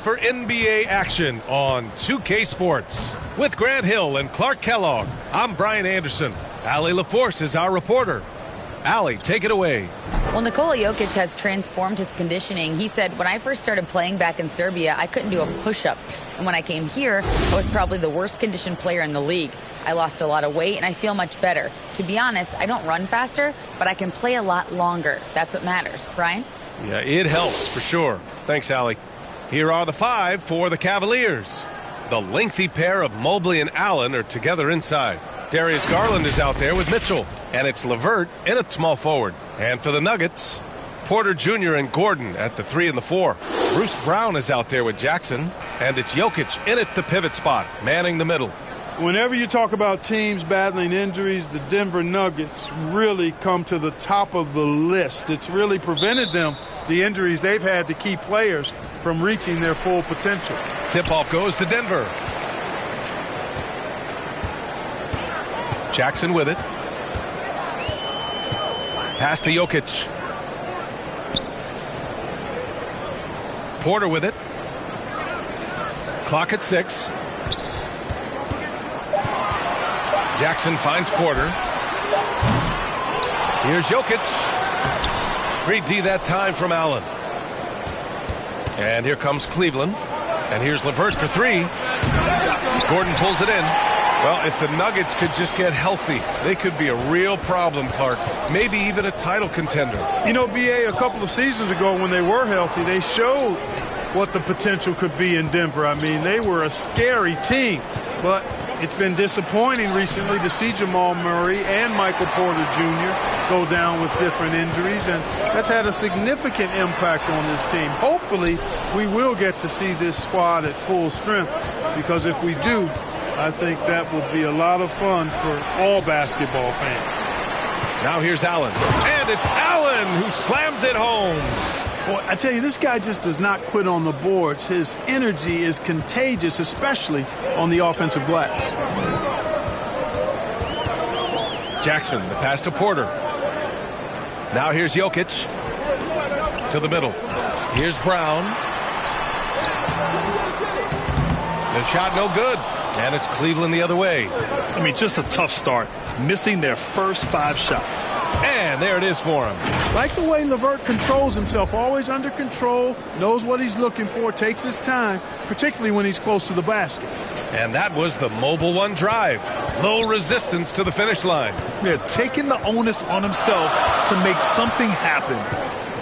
For NBA action on 2K Sports. With Grant Hill and Clark Kellogg, I'm Brian Anderson. Allie LaForce is our reporter. Allie, take it away. Well, Nikola Jokic has transformed his conditioning. He said, when I first started playing back in Serbia, I couldn't do a push-up. And when I came here, I was probably the worst conditioned player in the league. I lost a lot of weight and I feel much better. To be honest, I don't run faster, but I can play a lot longer. That's what matters. Brian? Yeah, it helps for sure. Thanks, Allie. Here are the five for the Cavaliers. The lengthy pair of Mobley and Allen are together inside. Darius Garland is out there with Mitchell. And it's LeVert in at small forward. And for the Nuggets, Porter Jr. and Gordon at the 3 and the 4. Bruce Brown is out there with Jackson. And it's Jokic in at the pivot spot, manning the middle. Whenever you talk about teams battling injuries, the Denver Nuggets really come to the top of the list. It's really prevented them, the injuries they've had to key players, from reaching their full potential. Tip-off goes to Denver. Jackson with it. Pass to Jokic. Porter with it. Clock at 6. Jackson finds Porter. Here's Jokic. Great D that time from Allen. And here comes Cleveland. And here's LeVert for 3. Gordon pulls it in. Well, if the Nuggets could just get healthy, they could be a real problem, Clark. Maybe even a title contender. You know, B.A., a couple of seasons ago when they were healthy, they showed what the potential could be in Denver. I mean, they were a scary team. But it's been disappointing recently to see Jamal Murray and Michael Porter Jr. go down with different injuries, and that's had a significant impact on this team. Hopefully, we will get to see this squad at full strength, because if we do, I think that will be a lot of fun for all basketball fans. Now here's Allen. And it's Allen who slams it home. Boy, I tell you, this guy just does not quit on the boards. His energy is contagious, especially on the offensive glass. Jackson, the pass to Porter. Now here's Jokic. To the middle. Here's Brown. The shot no good. And it's Cleveland the other way. I mean, just a tough start. Missing their first 5 shots. And there it is for him. Like the way LeVert controls himself, always under control, knows what he's looking for, takes his time, particularly when he's close to the basket. And that was the Mobile One drive. Low resistance to the finish line. Yeah, taking the onus on himself to make something happen.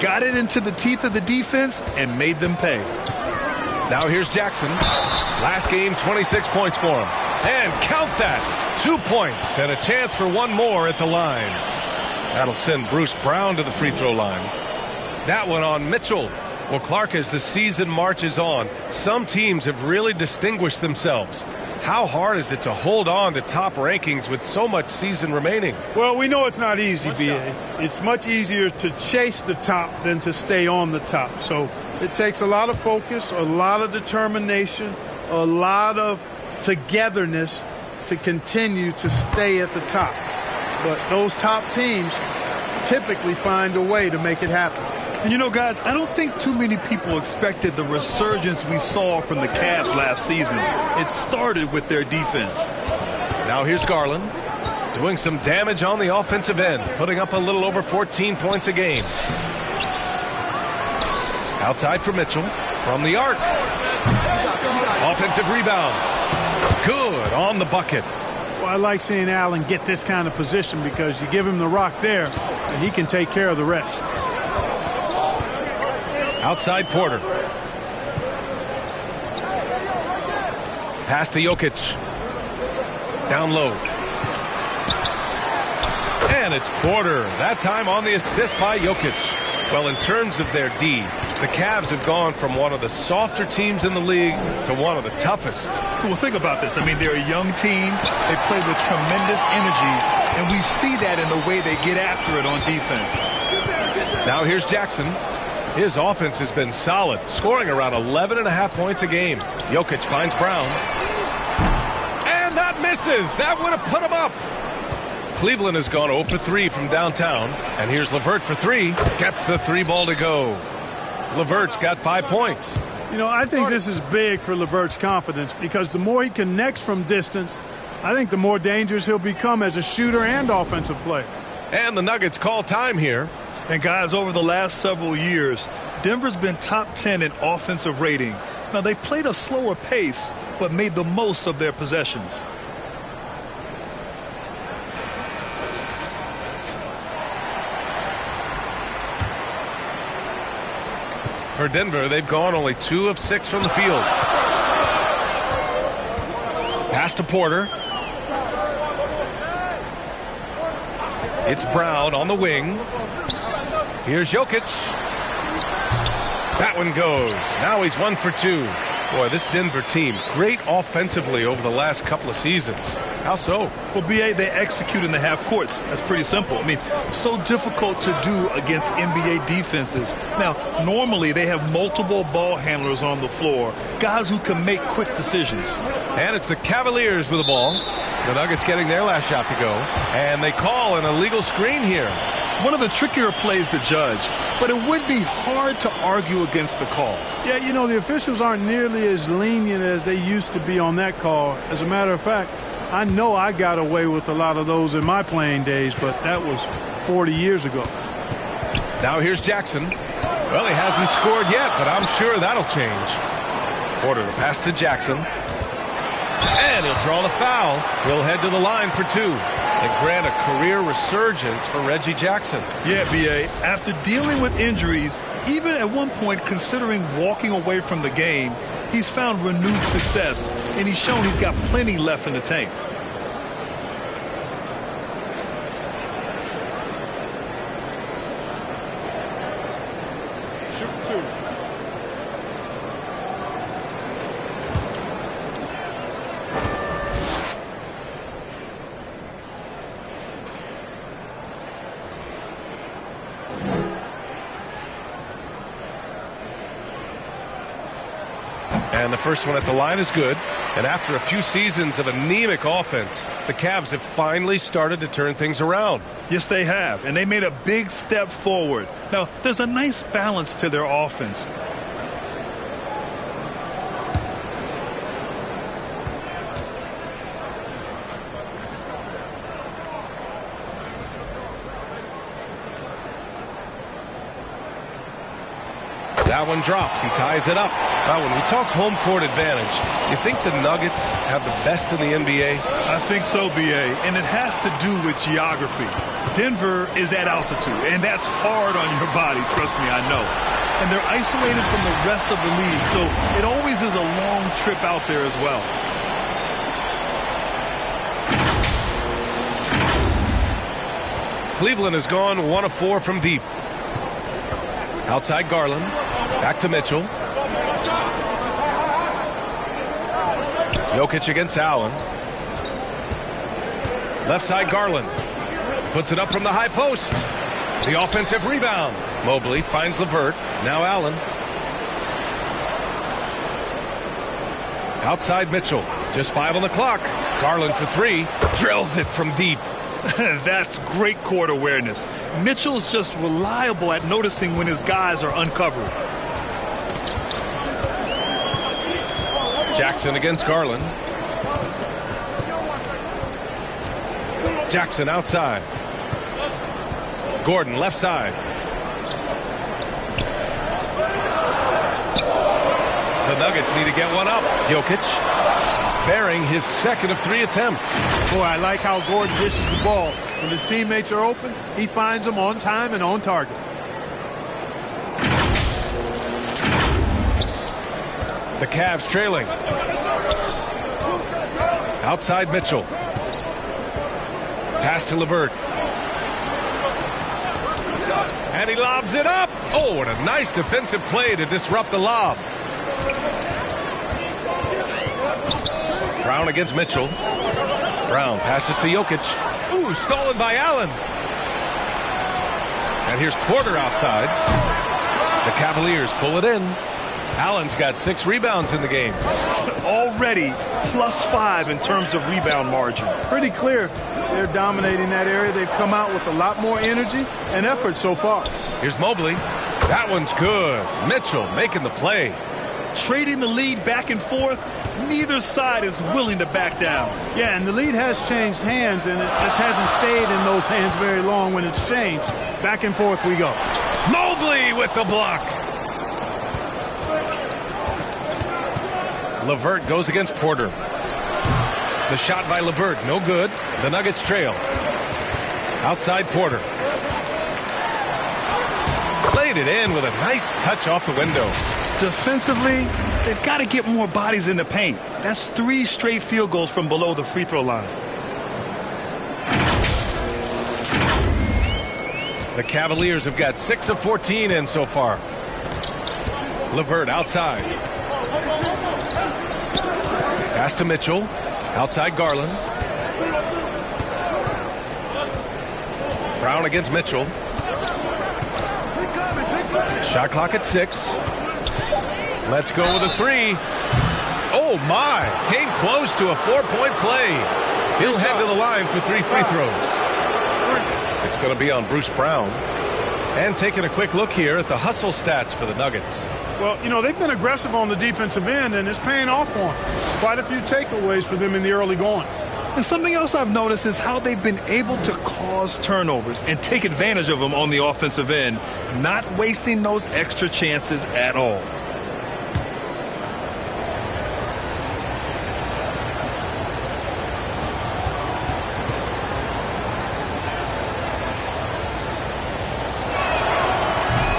Got it into the teeth of the defense and made them pay. Now here's Jackson. Last game, 26 points for him. And count that. 2 points and a chance for one more at the line. That'll send Bruce Brown to the free throw line. That one on Mitchell. Well, Clark, as the season marches on, some teams have really distinguished themselves. How hard is it to hold on to top rankings with so much season remaining? Well, we know it's not easy, B.A. It's much easier to chase the top than to stay on the top. So it takes a lot of focus, a lot of determination, a lot of togetherness to continue to stay at the top. But those top teams typically find a way to make it happen. And you know, guys, I don't think too many people expected the resurgence we saw from the Cavs last season. It started with their defense. Now here's Garland doing some damage on the offensive end, putting up a little over 14 points a game. Outside for Mitchell from the arc. Offensive rebound. Good on the bucket. Well, I like seeing Allen get this kind of position because you give him the rock there and he can take care of the rest. Outside Porter. Pass to Jokic. Down low. And it's Porter. That time on the assist by Jokic. Well, in terms of their D, the Cavs have gone from one of the softer teams in the league to one of the toughest. Well, think about this. I mean, they're a young team. They play with tremendous energy, and we see that in the way they get after it on defense. Now here's Jackson. His offense has been solid, scoring around 11.5 points a game. Jokic finds Brown. And that misses. That would have put him up. Cleveland has gone 0 for 3 from downtown. And here's LeVert for 3. Gets the 3 ball to go. LeVert's got 5 points. You know, I think this is big for LeVert's confidence because the more he connects from distance, I think the more dangerous he'll become as a shooter and offensive player. And the Nuggets call time here. And guys, over the last several years, Denver's been top 10 in offensive rating. Now, they played a slower pace, but made the most of their possessions. For Denver, they've gone only 2 of 6 from the field. Pass to Porter. It's Brown on the wing. Here's Jokic. That one goes. Now he's 1 for 2. Boy, this Denver team, great offensively over the last couple of seasons. How so? Well, BA, they execute in the half courts. That's pretty simple. I mean, so difficult to do against NBA defenses. Now, normally they have multiple ball handlers on the floor, guys who can make quick decisions. And it's the Cavaliers with the ball. The Nuggets getting their last shot to go. And they call an illegal screen here. One of the trickier plays to judge, but it would be hard to argue against the call. Yeah, you know, the officials aren't nearly as lenient as they used to be on that call. As a matter of fact, I know I got away with a lot of those in my playing days, but that was 40 years ago. Now here's Jackson. Well, he hasn't scored yet, but I'm sure that'll change. Porter to pass to Jackson. And he'll draw the foul. He'll head to the line for 2. And grant a career resurgence for Reggie Jackson. Yeah, B.A., after dealing with injuries, even at one point considering walking away from the game, he's found renewed success, and he's shown he's got plenty left in the tank. Shoot 2. And the first one at the line is good. And after a few seasons of anemic offense, the Cavs have finally started to turn things around. Yes, they have. And they made a big step forward. Now, there's a nice balance to their offense. That one drops. He ties it up. Now, when we talk home court advantage, you think the Nuggets have the best in the NBA? I think so, B.A., and it has to do with geography. Denver is at altitude, and that's hard on your body, trust me, I know. And they're isolated from the rest of the league, so it always is a long trip out there as well. Cleveland has gone 1 of 4 from deep. Outside Garland. Back to Mitchell. Jokic against Allen. Left side Garland. Puts it up from the high post. The offensive rebound. Mobley finds LeVert. Now Allen. Outside Mitchell. Just 5 on the clock. Garland for 3. Drills it from deep. That's great court awareness. Mitchell's just reliable at noticing when his guys are uncovered. Jackson against Garland. Jackson outside. Gordon left side. The Nuggets need to get one up. Jokic bearing his second of 3 attempts. Boy, I like how Gordon dishes the ball. When his teammates are open, he finds them on time and on target. The Cavs trailing. Outside Mitchell. Pass to LeVert. And he lobs it up. Oh, what a nice defensive play to disrupt the lob. Brown against Mitchell. Brown passes to Jokic. Ooh, stolen by Allen. And here's Porter outside. The Cavaliers pull it in. Allen's got 6 rebounds in the game. Already +5 in terms of rebound margin. Pretty clear they're dominating that area. They've come out with a lot more energy and effort so far. Here's Mobley. That one's good. Mitchell making the play. Trading the lead back and forth, neither side is willing to back down. Yeah, and the lead has changed hands, and it just hasn't stayed in those hands very long when it's changed. Back and forth we go. Mobley with the block. LeVert goes against Porter. The shot by LeVert, no good. The Nuggets trail. Outside Porter. Played it in with a nice touch off the window. Defensively, they've got to get more bodies in the paint. That's 3 straight field goals from below the free throw line. The Cavaliers have got 6 of 14 in so far. LeVert outside. Pass to Mitchell. Outside Garland. Brown against Mitchell. Shot clock at 6. Let's go with a 3. Oh my! Came close to a 4-point play. He'll head to the line for 3 free throws. It's going to be on Bruce Brown. And taking a quick look here at the hustle stats for the Nuggets. Well, you know, they've been aggressive on the defensive end, and it's paying off for them. Quite a few takeaways for them in the early going. And something else I've noticed is how they've been able to cause turnovers and take advantage of them on the offensive end, not wasting those extra chances at all.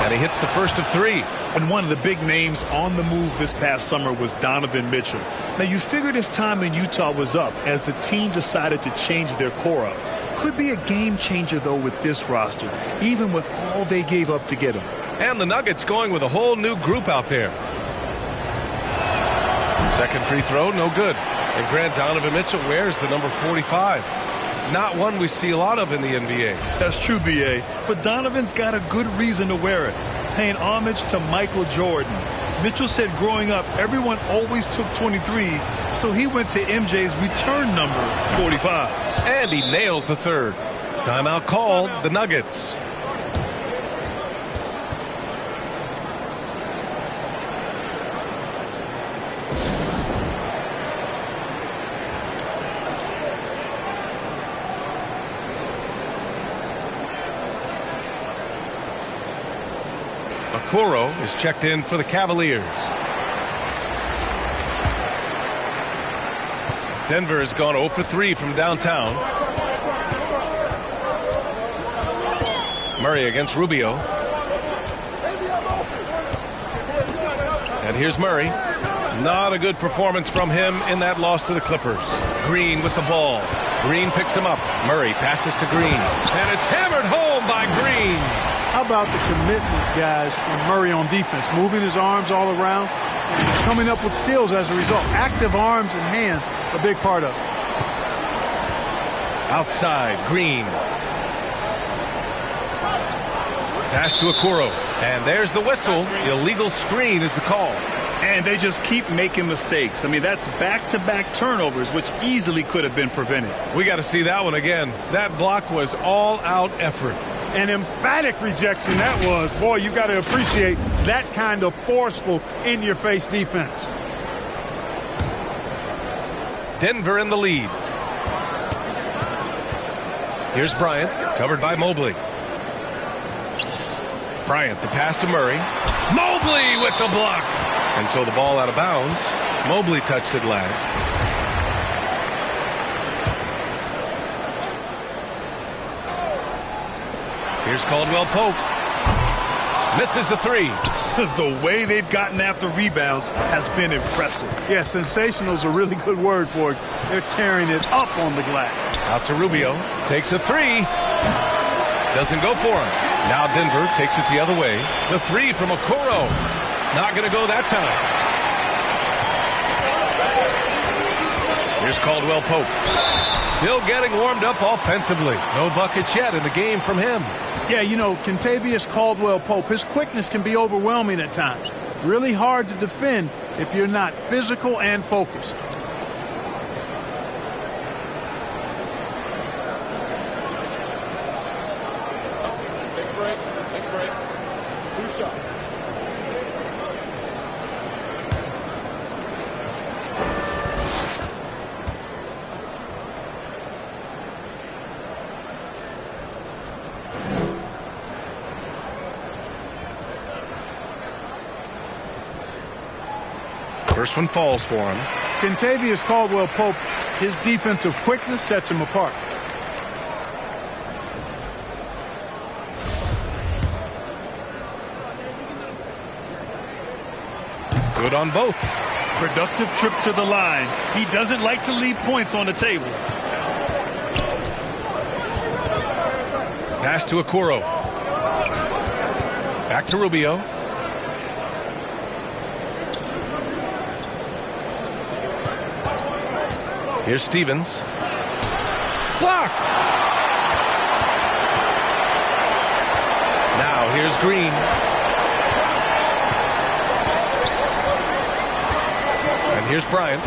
And he hits the first of 3. And one of the big names on the move this past summer was Donovan Mitchell. Now, you figured his time in Utah was up as the team decided to change their core up. Could be a game changer, though, with this roster, even with all they gave up to get him. And the Nuggets going with a whole new group out there. Second free throw, no good. And Grant, Donovan Mitchell wears the number 45. Not one we see a lot of in the NBA. That's true, B.A., but Donovan's got a good reason to wear it, paying homage to Michael Jordan. Mitchell said growing up, everyone always took 23, so he went to MJ's return number, 45. And he nails the third. Timeout called, the Nuggets. Okoro is checked in for the Cavaliers. Denver has gone 0 for 3 from downtown. Murray against Rubio. And here's Murray. Not a good performance from him in that loss to the Clippers. Green with the ball. Green picks him up. Murray passes to Green. And it's hammered home by Green. How about the commitment, guys, from Murray on defense? Moving his arms all around and coming up with steals as a result. Active arms and hands, a big part of it. Outside, Green. Pass to Okoro. And there's the whistle. Illegal screen is the call. And they just keep making mistakes. I mean, that's back-to-back turnovers, which easily could have been prevented. We got to see that one again. That block was all-out effort. An emphatic rejection that was. Boy, you got to appreciate that kind of forceful in-your-face defense. Denver in the lead. Here's Bryant, covered by Mobley. Bryant, the pass to Murray. Mobley with the block. And so the ball out of bounds. Mobley touched it last. Here's Caldwell Pope. Misses the 3. The way they've gotten after rebounds has been impressive. Yeah, sensational is a really good word for it. They're tearing it up on the glass. Out to Rubio. Takes a 3. Doesn't go for him. Now Denver takes it the other way. The 3 from Okoro. Not going to go that time. Here's Caldwell Pope. Still getting warmed up offensively. No buckets yet in the game from him. Yeah, you know, Kentavious Caldwell-Pope, his quickness can be overwhelming at times. Really hard to defend if you're not physical and focused. Take a break. Take a break. 2 shots. First one falls for him. Kentavious Caldwell-Pope, his defensive quickness sets him apart. Good on both. Productive trip to the line. He doesn't like to leave points on the table. Pass to Okoro. Back to Rubio. Here's Stevens. Blocked. Now here's Green. And here's Bryant.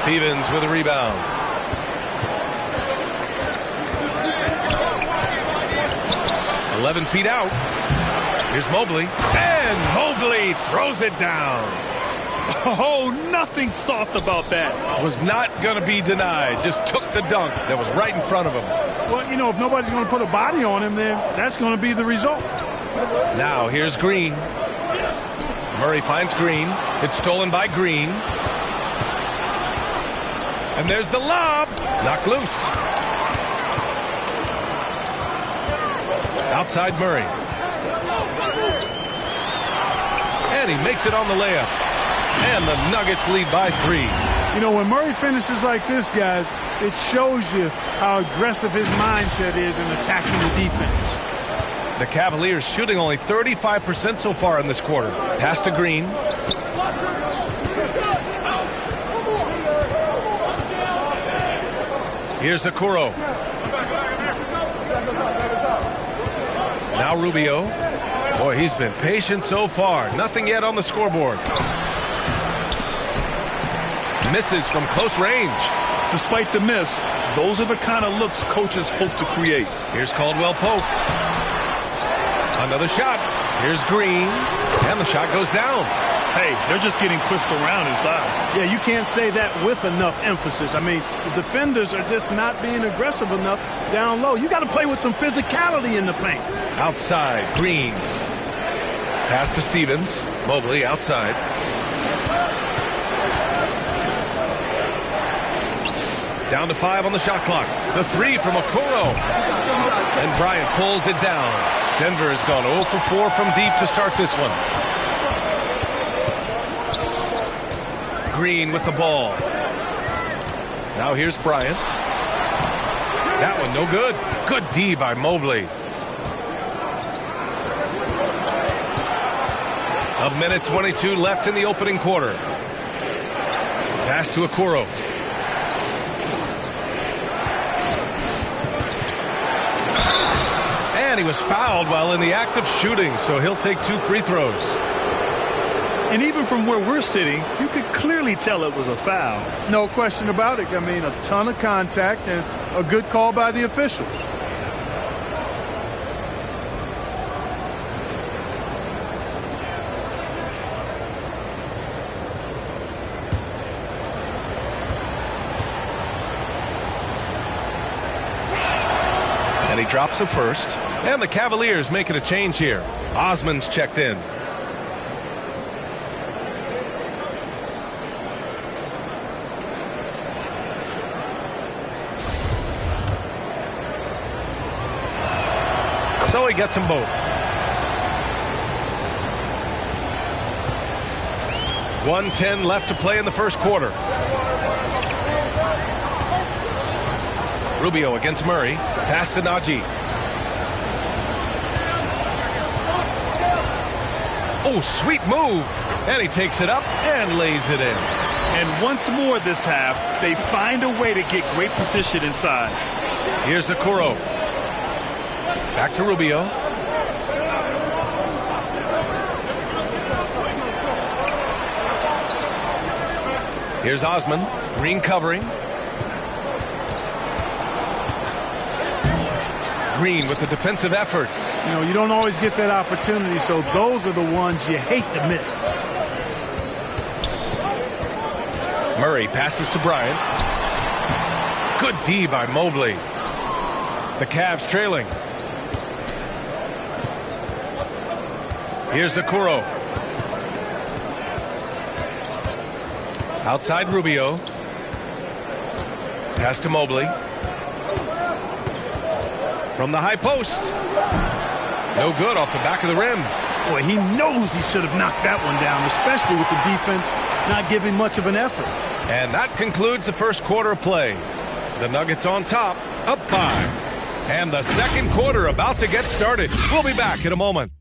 Stevens with a rebound. "11 feet out. Here's Mobley. And Mobley throws it down. Oh, nothing soft about that. Was not going to be denied. Just took the dunk that was right in front of him. Well, you know, if nobody's going to put a body on him, then that's going to be the result. Now here's Green. Murray finds Green. It's stolen by Green. And there's the lob. Knocked loose. Outside Murray. And he makes it on the layup. And the Nuggets lead by 3. You know, when Murray finishes like this, guys, it shows you how aggressive his mindset is in attacking the defense. The Cavaliers shooting only 35% so far in this quarter. Pass to Green. Here's Okoro. Now Rubio. Boy, he's been patient so far. Nothing yet on the scoreboard. Misses from close range. Despite the miss, those are the kind of looks coaches hope to create. Here's Caldwell-Pope. Another shot. Here's Green. And the shot goes down. Hey, they're just getting pushed around inside. Yeah, you can't say that with enough emphasis. I mean, the defenders are just not being aggressive enough down low. You got to play with some physicality in the paint. Outside, Green. Pass to Stevens. Mobley outside. Down to 5 on the shot clock. The 3 from Okoro. And Bryant pulls it down. Denver has gone 0 for 4 from deep to start this one. Green with the ball. Now here's Bryant. That one no good. Good D by Mobley. A minute 22 left in the opening quarter. Pass to Okoro. And he was fouled while in the act of shooting, so he'll take 2 free throws. And even from where we're sitting, you could clearly tell it was a foul. No question about it. I mean, a ton of contact and a good call by the officials. And he drops the first. And the Cavaliers making a change here. Osman's checked in. So he gets them both. 1:10 left to play in the first quarter. Rubio against Murray. Pass to Najee. Oh, sweet move. And he takes it up and lays it in. And once more this half, they find a way to get great position inside. Here's Okoro. Back to Rubio. Here's Osman. Green covering. Green with the defensive effort. You know, you don't always get that opportunity, so those are the ones you hate to miss. Murray passes to Bryant. Good D by Mobley. The Cavs trailing. Here's Okoro. Outside Rubio. Pass to Mobley. From the high post. No good off the back of the rim. Boy, he knows he should have knocked that one down, especially with the defense not giving much of an effort. And that concludes the first quarter of play. The Nuggets on top, up 5. And the second quarter about to get started. We'll be back in a moment.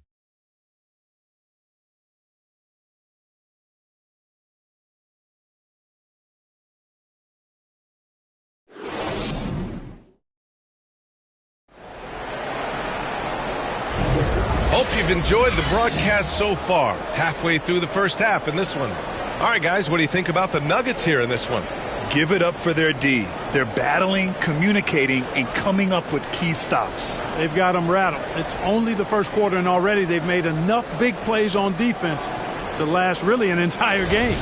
Hope you've enjoyed the broadcast so far. Halfway through the first half in this one. All right, guys, what do you think about the Nuggets here in this one? Give it up for their D. They're battling, communicating, and coming up with key stops. They've got them rattled. It's only the first quarter, and already they've made enough big plays on defense to last really an entire game.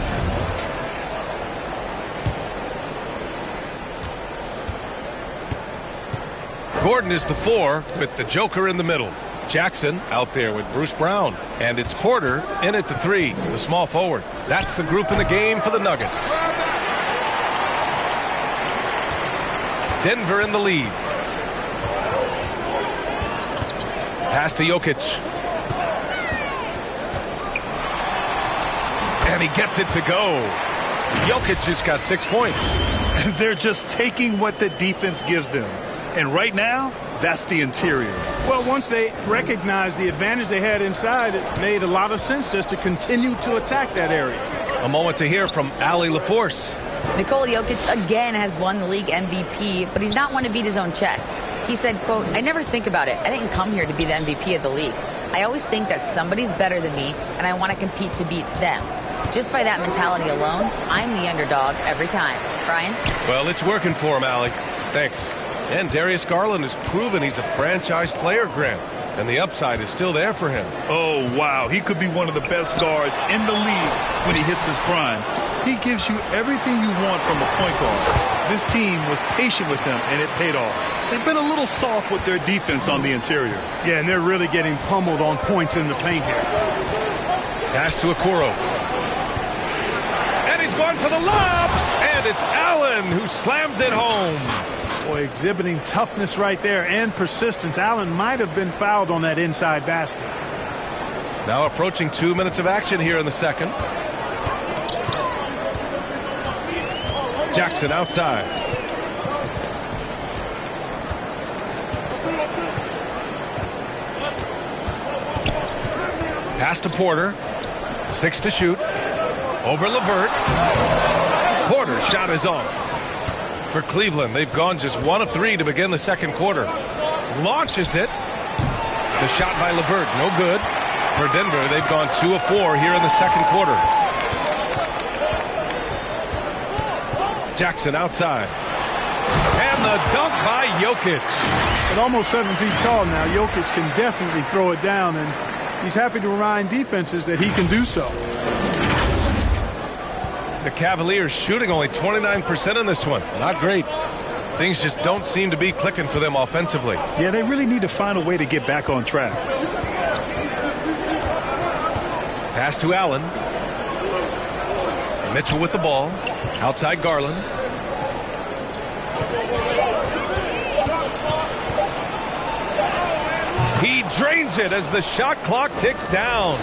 Gordon is the 4 with the Joker in the middle. Jackson out there with Bruce Brown. And it's Porter in at the 3, the small forward. That's the group in the game for the Nuggets. Denver in the lead. Pass to Jokic. And he gets it to go. Jokic has got 6 points. They're just taking what the defense gives them. And right now, that's the interior. Well, once they recognized the advantage they had inside, it made a lot of sense just to continue to attack that area. A moment to hear from Allie LaForce. Nikola Jokic again has won the league MVP, but he's not one to beat his own chest. He said, quote, "I never think about it. I didn't come here to be the MVP of the league. I always think that somebody's better than me, and I want to compete to beat them. Just by that mentality alone, I'm the underdog every time." Brian? Well, it's working for him, Allie. Thanks. And Darius Garland has proven he's a franchise player, Grant. And the upside is still there for him. Oh, wow. He could be one of the best guards in the league when he hits his prime. He gives you everything you want from a point guard. This team was patient with him, and it paid off. They've been a little soft with their defense on the interior. Yeah, and they're really getting pummeled on points in the paint here. Pass to Okoro. And he's going for the lob. And it's Allen who slams it home. Boy, exhibiting toughness right there and persistence. Allen might have been fouled on that inside basket. Now approaching 2 minutes of action here in the second. Jackson outside. Pass to Porter. 6 to shoot. Over LeVert. Porter's shot is off. For Cleveland, they've gone just 1 of 3 to begin the second quarter. Launches it. The shot by LeVert, no good. For Denver, they've gone 2 of 4 here in the second quarter. Jackson outside. And the dunk by Jokic. At almost 7 feet tall now, Jokic can definitely throw it down, and he's happy to remind defenses that he can do so. The Cavaliers shooting only 29% in this one. Not great. Things just don't seem to be clicking for them offensively. Yeah, they really need to find a way to get back on track. Pass to Allen. Mitchell with the ball. Outside Garland. He drains it as the shot clock ticks down.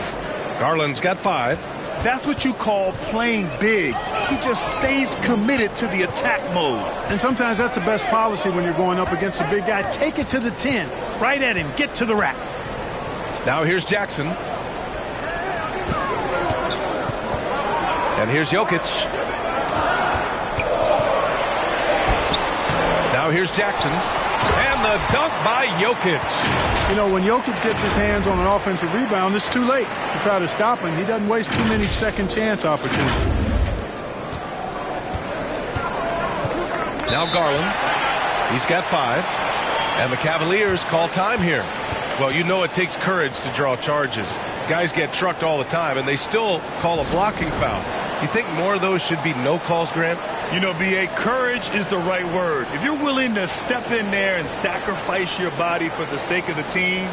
Garland's got 5. That's what you call playing big. He just stays committed to the attack mode. And sometimes that's the best policy when you're going up against a big guy. Take it to the 10. Right at him. Get to the rack. Now here's Jackson. And here's Jokic. Now here's Jackson. And the dunk by Jokic. You know, when Jokic gets his hands on an offensive rebound, it's too late to try to stop him. He doesn't waste too many second chance opportunities. Now Garland. He's got 5. And the Cavaliers call time here. Well, you know it takes courage to draw charges. Guys get trucked all the time, and they still call a blocking foul. You think more of those should be no calls, Grant? You know, B.A., courage is the right word. If you're willing to step in there and sacrifice your body for the sake of the team,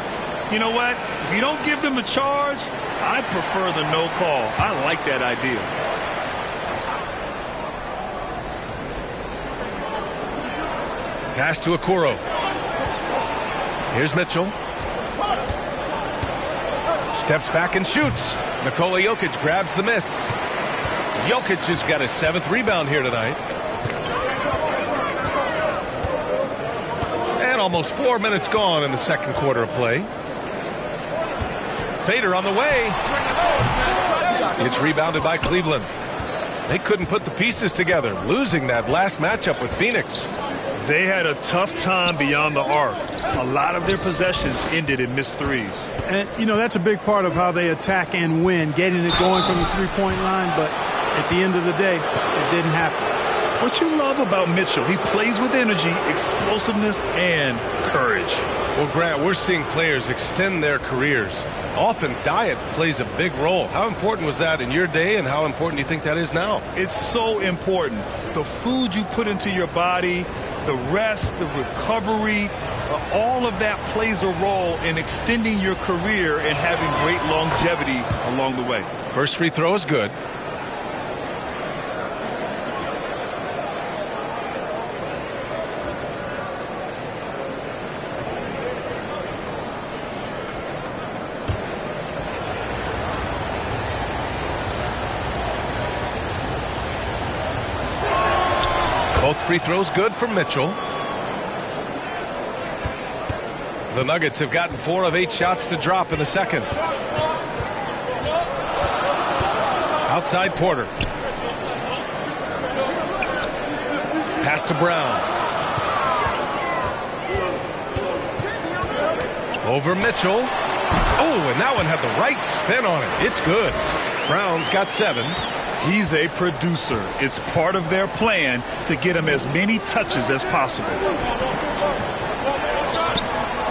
you know what? If you don't give them a charge, I prefer the no call. I like that idea. Pass to Okoro. Here's Mitchell. Steps back and shoots. Nikola Jokic grabs the miss. Jokic has got his 7th rebound here tonight. And almost 4 minutes gone in the second quarter of play. Fader on the way. It's rebounded by Cleveland. They couldn't put the pieces together, losing that last matchup with Phoenix. They had a tough time beyond the arc. A lot of their possessions ended in missed threes. And, you know, that's a big part of how they attack and win, getting it going from the three-point line. But at the end of the day, it didn't happen. What you love about Mitchell, he plays with energy, explosiveness, and courage. Well, Grant, we're seeing players extend their careers. Often diet plays a big role. How important was that in your day, and how important do you think that is now? It's so important. The food you put into your body, the rest, the recovery, all of that plays a role in extending your career and having great longevity along the way. First free throw is good. Both free throws good for Mitchell. The Nuggets have gotten 4 of 8 shots to drop in the second. Outside Porter. Pass to Brown. Over Mitchell. Oh, and that one had the right spin on it. It's good. Brown's got 7. He's a producer. It's part of their plan to get him as many touches as possible.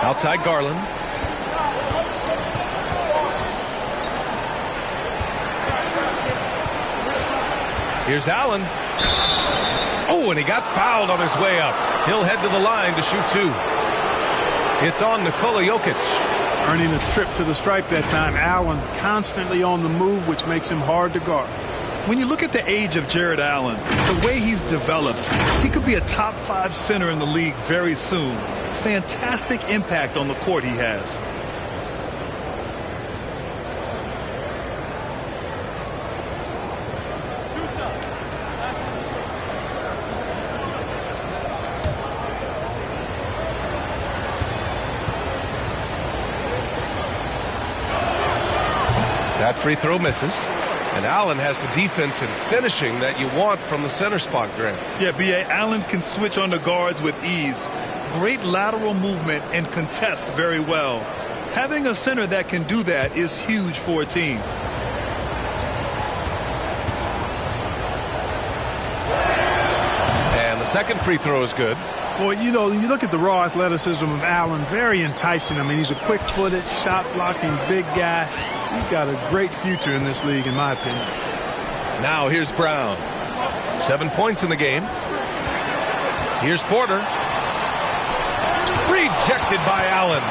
Outside Garland. Here's Allen. Oh, and he got fouled on his way up. He'll head to the line to shoot 2. It's on Nikola Jokic. Earning a trip to the stripe that time. Allen constantly on the move, which makes him hard to guard. When you look at the age of Jared Allen, the way he's developed, he could be a top 5 center in the league very soon. Fantastic impact on the court he has. That free throw misses. And Allen has the defense and finishing that you want from the center spot, Grant. Yeah, B.A. Allen can switch on the guards with ease. Great lateral movement and contests very well. Having a center that can do that is huge for a team. And the second free throw is good. Boy, you know, you look at the raw athleticism of Allen, very enticing. I mean, he's a quick-footed, shot-blocking big guy. He's got a great future in this league, in my opinion. Now here's Brown. 7 points in the game. Here's Porter. Rejected by Allen.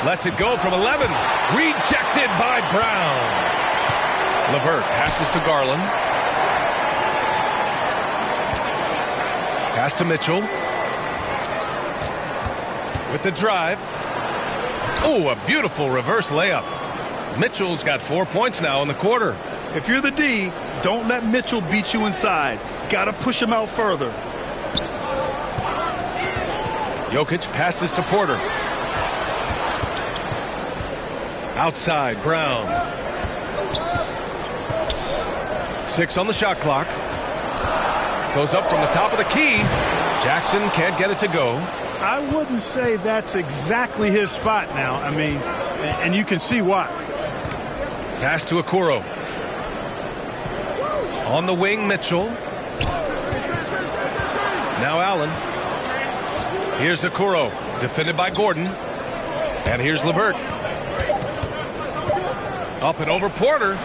Lets it go from 11. Rejected by Brown. LeVert passes to Garland. Pass to Mitchell. With the drive. Oh, a beautiful reverse layup. Mitchell's got 4 points now in the quarter. If you're the D, don't let Mitchell beat you inside. Got to push him out further. Jokic passes to Porter. Outside, Brown. 6 on the shot clock. Goes up from the top of the key. Jackson can't get it to go. I wouldn't say that's exactly his spot now. I mean, and you can see why. Pass to Okoro. On the wing, Mitchell. Now Allen. Here's Okoro, defended by Gordon. And here's LeVert. Up and over Porter.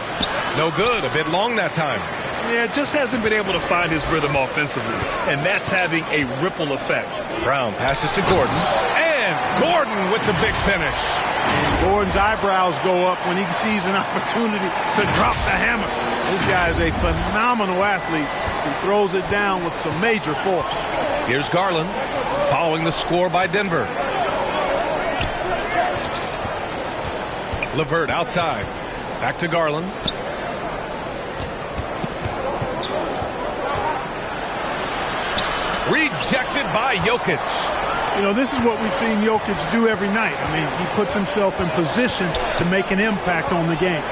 No good, a bit long that time. Yeah, just hasn't been able to find his rhythm offensively, and that's having a ripple effect. Brown passes to Gordon, and Gordon with the big finish. And Gordon's eyebrows go up when he sees an opportunity to drop the hammer. This guy is a phenomenal athlete, He throws it down with some major force. Here's Garland following the score by Denver. LeVert outside. Back to Garland. Rejected by Jokic. You know, this is what we've seen Jokic do every night. I mean, he puts himself in position to make an impact on the game.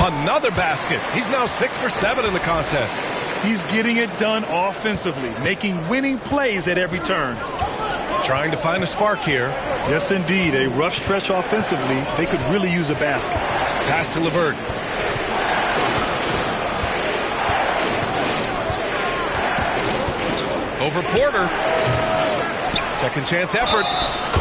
Another basket. He's now 6 for 7 in the contest. He's getting it done offensively, making winning plays at every turn. Trying to find a spark here. Yes, indeed. A rough stretch offensively. They could really use a basket. Pass to LeVert. Over Porter. Second chance effort.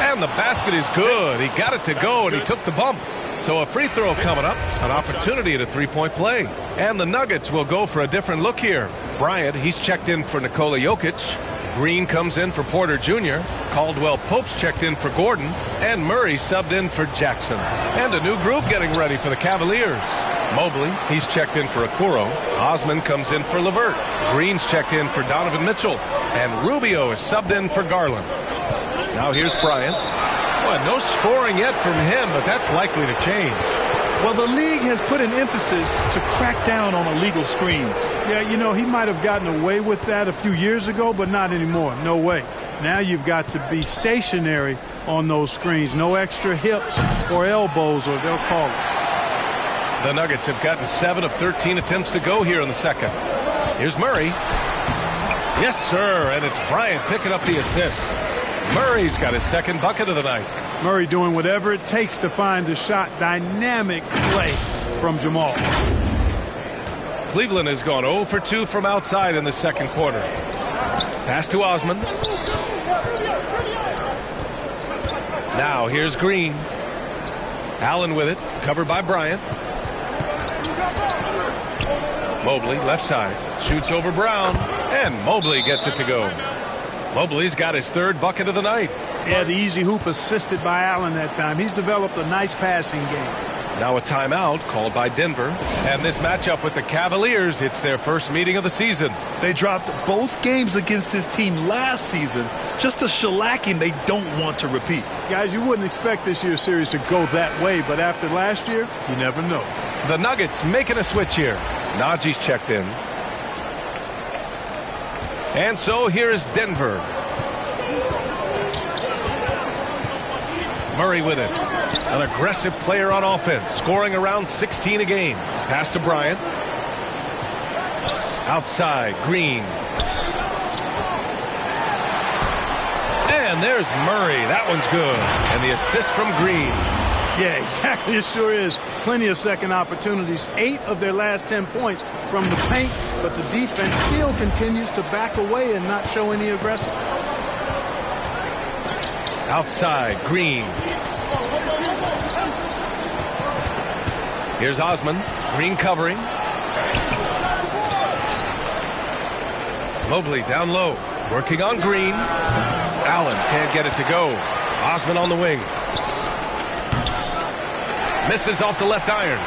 And the basket is good. He got it to go, and he took the bump. So a free throw coming up. An opportunity at a three-point play. And the Nuggets will go for a different look here. Bryant, he's checked in for Nikola Jokic. Green comes in for Porter Jr. Caldwell Pope's checked in for Gordon. And Murray subbed in for Jackson. And a new group getting ready for the Cavaliers. Mobley, he's checked in for Okoro. Osman comes in for LeVert. Green's checked in for Donovan Mitchell. And Rubio is subbed in for Garland. Now here's Bryant. Well, no scoring yet from him, but that's likely to change. Well, the league has put an emphasis to crack down on illegal screens. Yeah, you know, he might have gotten away with that a few years ago, but not anymore. No way. Now you've got to be stationary on those screens. No extra hips or elbows, or they'll call it. The Nuggets have gotten 7 of 13 attempts to go here in the second. Here's Murray. Yes, sir, and it's Bryant picking up the assist. Murray's got his second bucket of the night. Murray doing whatever it takes to find the shot. Dynamic play from Jamal. Cleveland has gone 0 for 2 from outside in the second quarter. Pass to Osman. Now here's Green. Allen with it, covered by Bryant. Mobley left side, shoots over Brown, and Mobley gets it to go. Mobley's got his third bucket of the night. Yeah, the easy hoop assisted by Allen that time. He's developed a nice passing game. Now a timeout called by Denver. And this matchup with the Cavaliers, it's their first meeting of the season. They dropped both games against this team last season. Just a shellacking they don't want to repeat. Guys, you wouldn't expect this year's series to go that way, but after last year, you never know. The Nuggets making a switch here. Najee's checked in. And so here's Denver. Murray with it. An aggressive player on offense, scoring around 16 a game. Pass to Bryant. Outside, Green. And there's Murray. That one's good. And the assist from Green. Yeah, exactly. It sure is. Plenty of second opportunities. 8 of their last 10 points from the paint, but the defense still continues to back away and not show any aggression. Outside, Green. Here's Osman. Green covering. Mobley down low. Working on Green. Allen can't get it to go. Osman on the wing. Misses off the left iron.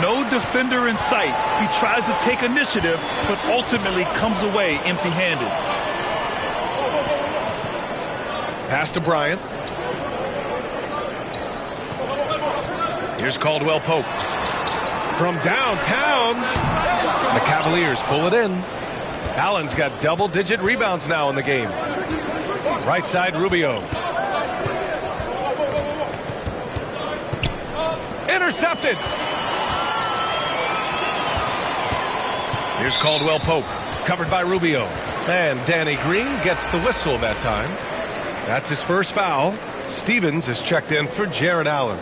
No defender in sight. He tries to take initiative, but ultimately comes away empty-handed. Pass to Bryant. Here's Caldwell Pope. From downtown, the Cavaliers pull it in. Allen's got double-digit rebounds now in the game. Right side, Rubio. Intercepted. Here's Caldwell Pope, covered by Rubio. And Danny Green gets the whistle that time. That's his first foul. Stevens is checked in for Jared Allen.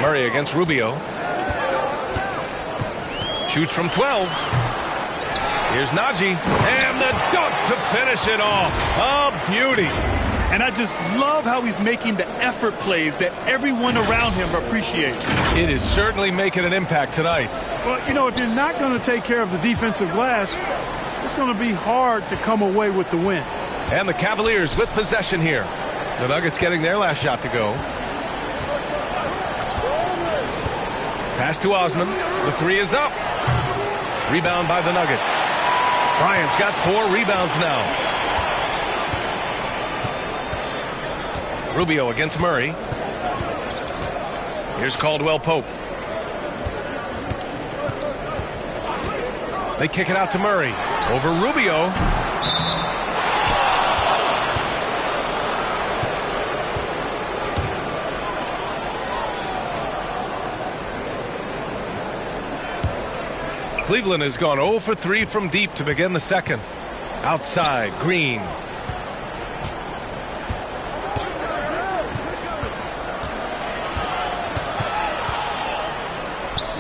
Murray against Rubio. Shoots from 12. Here's Najee. And the dunk to finish it off. A beauty. And I just love how he's making the effort plays that everyone around him appreciates. It is certainly making an impact tonight. Well, you know, if you're not going to take care of the defensive glass, it's going to be hard to come away with the win. And the Cavaliers with possession here. The Nuggets getting their last shot to go. Pass to Osman. The three is up. Rebound by the Nuggets. Bryant's got 4 rebounds now. Rubio against Murray. Here's Caldwell Pope. They kick it out to Murray. Over Rubio. Cleveland has gone 0 for 3 from deep to begin the second. Outside, Green.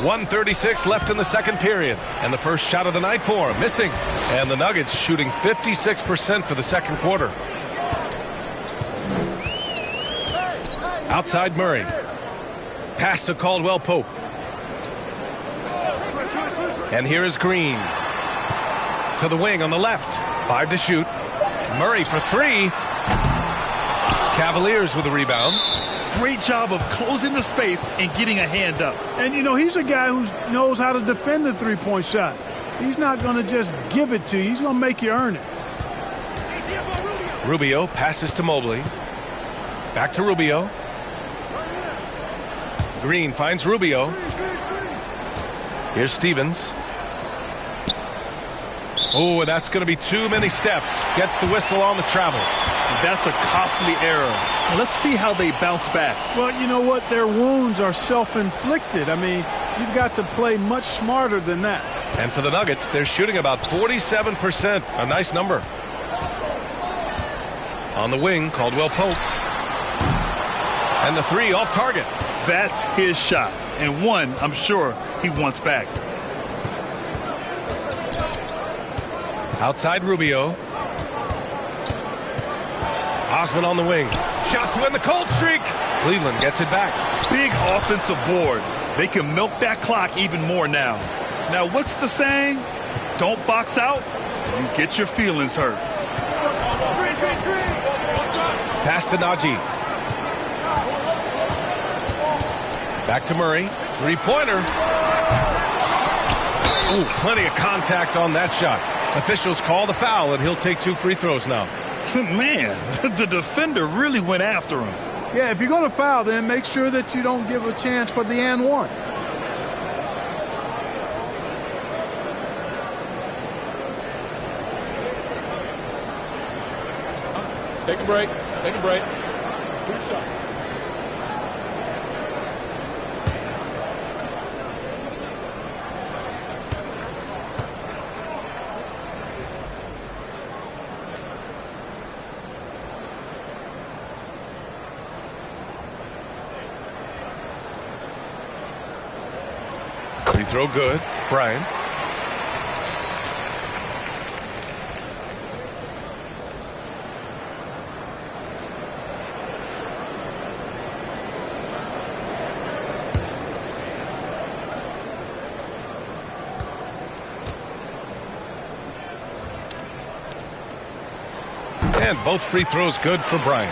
.136 left in the second period. And the first shot of the night for him. Missing. And the Nuggets shooting 56% for the second quarter. Outside Murray. Pass to Caldwell Pope. And here is Green. To the wing on the left. 5 to shoot. Murray for 3. Cavaliers with a rebound. Great job of closing the space and getting a hand up. And, you know, he's a guy who knows how to defend the three-point shot. He's not going to just give it to you. He's going to make you earn it. Rubio passes to Mobley. Back to Rubio. Green finds Rubio. Here's Stevens. Oh, and that's going to be too many steps. Gets the whistle on the travel. That's a costly error. Let's see how they bounce back. Well, you know what? Their wounds are self-inflicted. I mean, you've got to play much smarter than that. And for the Nuggets, they're shooting about 47%. A nice number. On the wing, Caldwell Pope. And the 3 off target. That's his shot. And one, I'm sure, he wants back. Outside Rubio. Osman on the wing. Shot to end the cold streak. Cleveland gets it back. Big offensive board. They can milk that clock even more now. Now, what's the saying? Don't box out. You get your feelings hurt. Pass to Najee. Back to Murray. Three-pointer. Ooh, plenty of contact on that shot. Officials call the foul, and he'll take 2 free throws now. Man, the defender really went after him. Yeah, if you're going to foul, then make sure that you don't give a chance for the and one. Take a break. Take a break. 2 shots. Free throw good. Bryant. And both free throws good for Bryant.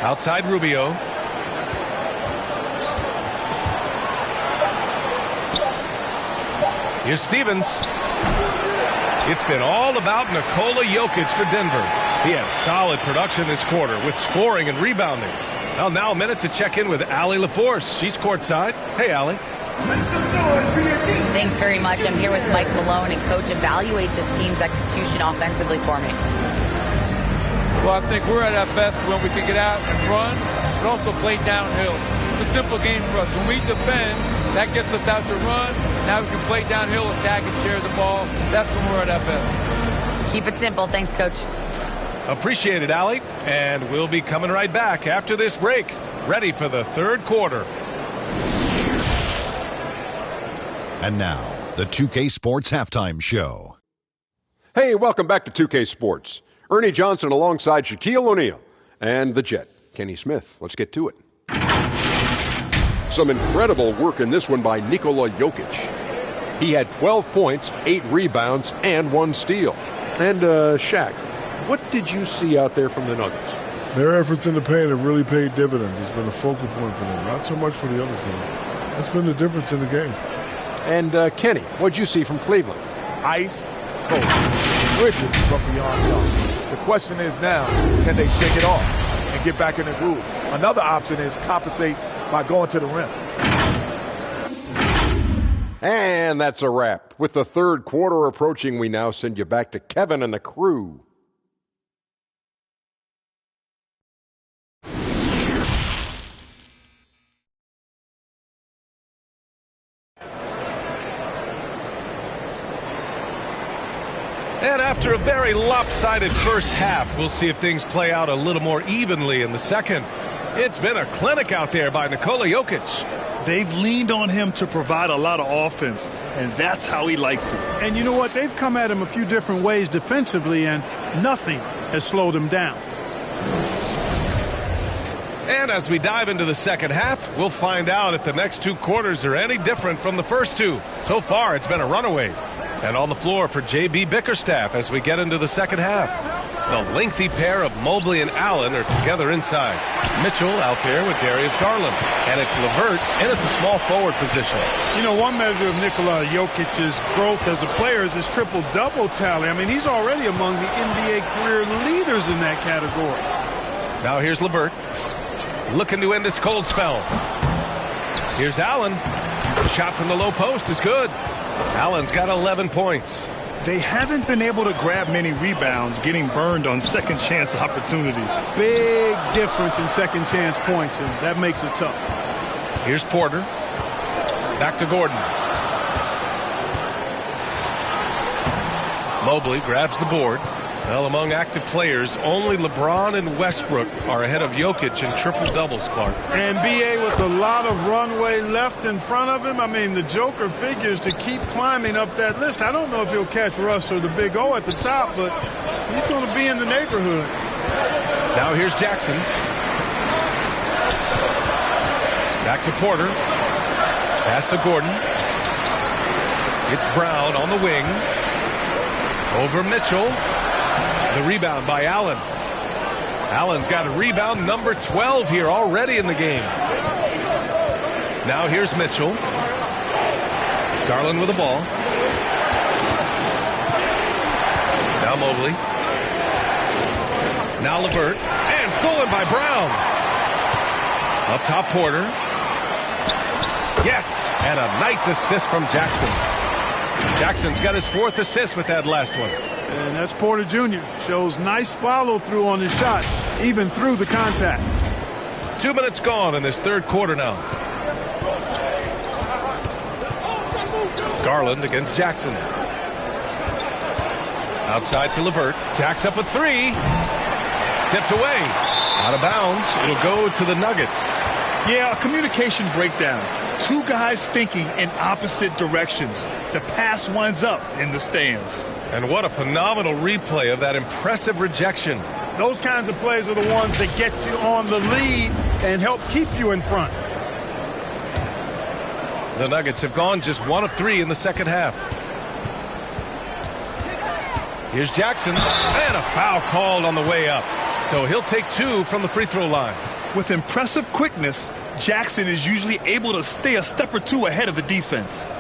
Outside Rubio. Here's Stevens. It's been all about Nikola Jokic for Denver. He had solid production this quarter with scoring and rebounding. Well, now a minute to check in with Allie LaForce. She's courtside. Hey, Allie. Thanks very much. I'm here with Mike Malone, and Coach, evaluate this team's execution offensively for me. Well, I think we're at our best when we can get out and run, but also play downhill. It's a simple game for us. When we defend, that gets us out to run. Now we can play downhill, attack, and share the ball. That's when we're at our best. Keep it simple. Thanks, Coach. Appreciate it, Allie. And we'll be coming right back after this break. Ready for the third quarter. And now, The 2K Sports Halftime Show. Hey, welcome back to 2K Sports. Ernie Johnson alongside Shaquille O'Neal and the Jet, Kenny Smith. Let's get to it. Some incredible work in this one by Nikola Jokic. He had 12 points, 8 rebounds, and 1 steal. And Shaq, what did you see out there from the Nuggets? Their efforts in the paint have really paid dividends. It's been a focal point for them, not so much for the other team. That's been the difference in the game. And Kenny, what did you see from Cleveland? Ice, cold, rigid, but beyond young. The question is now, can they shake it off and get back in the groove? Another option is compensate by going to the rim. And that's a wrap. With the third quarter approaching, we now send you back to Kevin and the crew. And after a very lopsided first half, we'll see if things play out a little more evenly in the second. It's been a clinic out there by Nikola Jokic. They've leaned on him to provide a lot of offense, and that's how he likes it. And you know what? They've come at him a few different ways defensively, and nothing has slowed him down. And as we dive into the second half, we'll find out if the next 2 quarters are any different from the first 2. So far, it's been a runaway. And on the floor for J.B. Bickerstaff as we get into the second half. The lengthy pair of Mobley and Allen are together inside. Mitchell out there with Darius Garland. And it's LeVert in at the small forward position. You know, one measure of Nikola Jokic's growth as a player is his triple-double tally. I mean, he's already among the NBA career leaders in that category. Now here's LeVert. Looking to end this cold spell. Here's Allen. The shot from the low post is good. Allen's got 11 points. They haven't been able to grab many rebounds, getting burned on second chance opportunities. Big difference in second chance points, and that makes it tough. Here's Porter. Back to Gordon. Mobley grabs the board. Well, among active players, only LeBron and Westbrook are ahead of Jokic in triple-doubles, Clark. And B.A. with a lot of runway left in front of him. I mean, the Joker figures to keep climbing up that list. I don't know if he'll catch Russ or the Big O at the top, but he's going to be in the neighborhood. Now here's Jackson. Back to Porter. Pass to Gordon. It's Brown on the wing. Over Mitchell. The rebound by Allen. Allen's got a rebound number 12 here already in the game. Now here's Mitchell. Garland with the ball. Now Mobley. Now LeVert. And stolen by Brown. Up top Porter. Yes! And a nice assist from Jackson. Jackson's got his 4th assist with that last one. And that's Porter Jr. Shows nice follow-through on his shot, even through the contact. 2 minutes gone in this third quarter now. Garland against Jackson. Outside to LeVert. Jacks up a 3. Tipped away. Out of bounds. It'll go to the Nuggets. Yeah, a communication breakdown. 2 guys thinking in opposite directions. The pass winds up in the stands. And what a phenomenal replay of that impressive rejection. Those kinds of plays are the ones that get you on the lead and help keep you in front. The Nuggets have gone just 1 of 3 in the second half. Here's Jackson. And a foul called on the way up. So he'll take 2 from the free throw line. With impressive quickness, Jackson is usually able to stay a step or 2 ahead of the defense.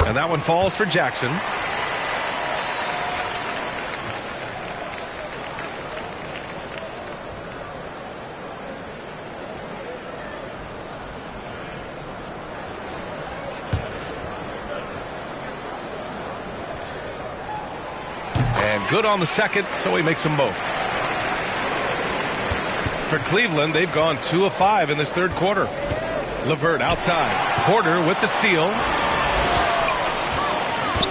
And that one falls for Jackson. And And good on the second, so he makes them both. For Cleveland, they've gone 2 of 5 in this third quarter. LeVert outside. Porter with the steal.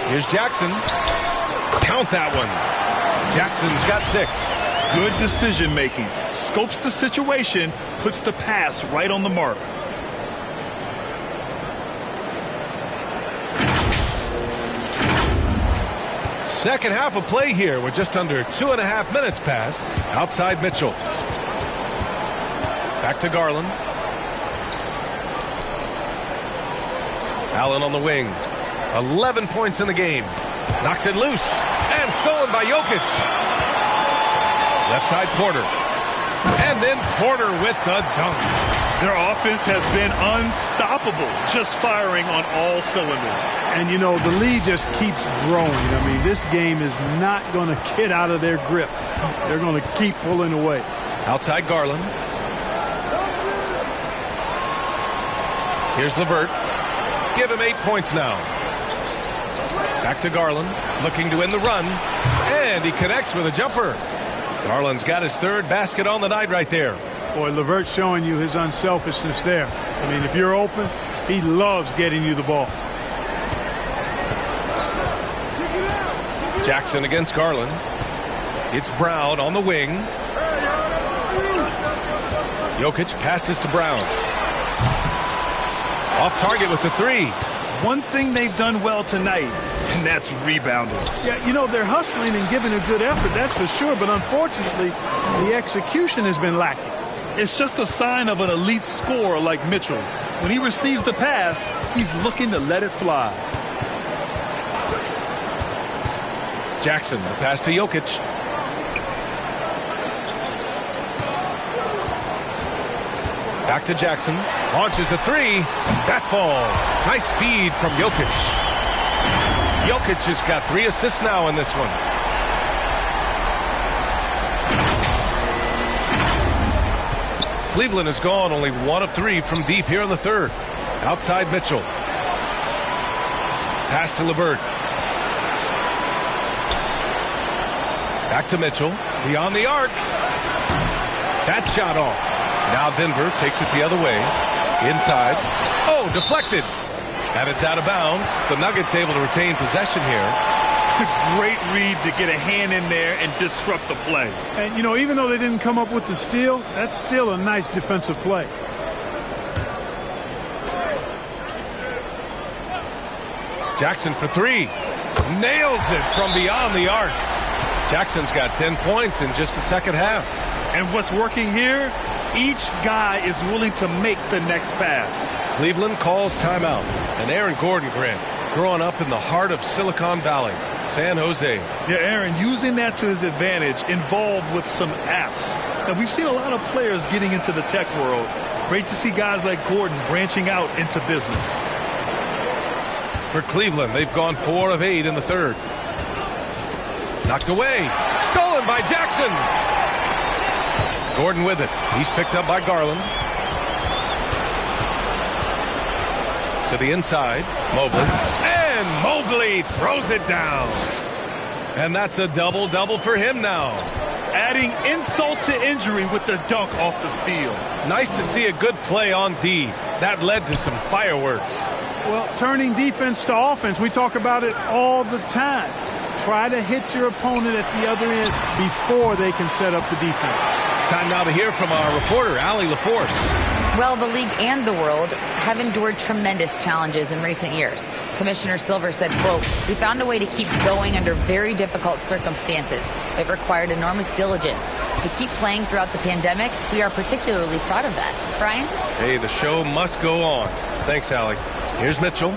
Here's Jackson. Count that one. Jackson's got 6. Good decision making. Scopes the situation, puts the pass right on the mark. Second half of play here with just under 2.5 minutes passed. Outside Mitchell. Back to Garland. Allen on the wing. 11 points in the game. Knocks it loose. And stolen by Jokic. Left side Porter. And then Porter with the dunk. Their offense has been unstoppable, just firing on all cylinders. And, you know, the lead just keeps growing. I mean, this game is not going to get out of their grip. They're going to keep pulling away. Outside Garland. Here's LeVert. Give him 8 points now. Back to Garland. Looking to win the run. And he connects with a jumper. Garland's got his third basket on the night right there. Boy, LeVert's showing you his unselfishness there. I mean, if you're open, he loves getting you the ball. Jackson against Garland. It's Brown on the wing. Jokic passes to Brown. Off target with the 3. One thing they've done well tonight, and that's rebounding. Yeah, you know, they're hustling and giving a good effort, that's for sure. But unfortunately, the execution has been lacking. It's just a sign of an elite scorer like Mitchell. When he receives the pass, he's looking to let it fly. Jackson, the pass to Jokic. Back to Jackson. Launches a 3. That falls. Nice feed from Jokic. Jokic has got 3 assists now in this one. Cleveland has gone only 1 of 3 from deep here in the third. Outside Mitchell. Pass to LeVert. Back to Mitchell. Beyond the arc. That shot off. Now Denver takes it the other way. Inside. Oh, deflected. And it's out of bounds. The Nuggets able to retain possession here. Great read to get a hand in there and disrupt the play. And, you know, even though they didn't come up with the steal, that's still a nice defensive play. Jackson for 3. Nails it from beyond the arc. Jackson's got 10 points in just the second half. And what's working here? Each guy is willing to make the next pass. Cleveland calls timeout. And Aaron Gordon, Grant, growing up in the heart of Silicon Valley, San Jose. Yeah, Aaron, using that to his advantage, involved with some apps. And we've seen a lot of players getting into the tech world. Great to see guys like Gordon branching out into business. For Cleveland, they've gone 4 of 8 in the third. Knocked away. Stolen by Jackson. Gordon with it. He's picked up by Garland. To the inside. Mobley. And Mobley throws it down. And that's a double-double for him now. Adding insult to injury with the dunk off the steal. Nice to see a good play on D. That led to some fireworks. Well, turning defense to offense, we talk about it all the time. Try to hit your opponent at the other end before they can set up the defense. Time now to hear from our reporter, Allie LaForce. Well, the league and the world have endured tremendous challenges in recent years. Commissioner Silver said, quote, "We found a way to keep going under very difficult circumstances. It required enormous diligence. To keep playing throughout the pandemic, we are particularly proud of that." Brian? Hey, the show must go on. Thanks, Allie. Here's Mitchell,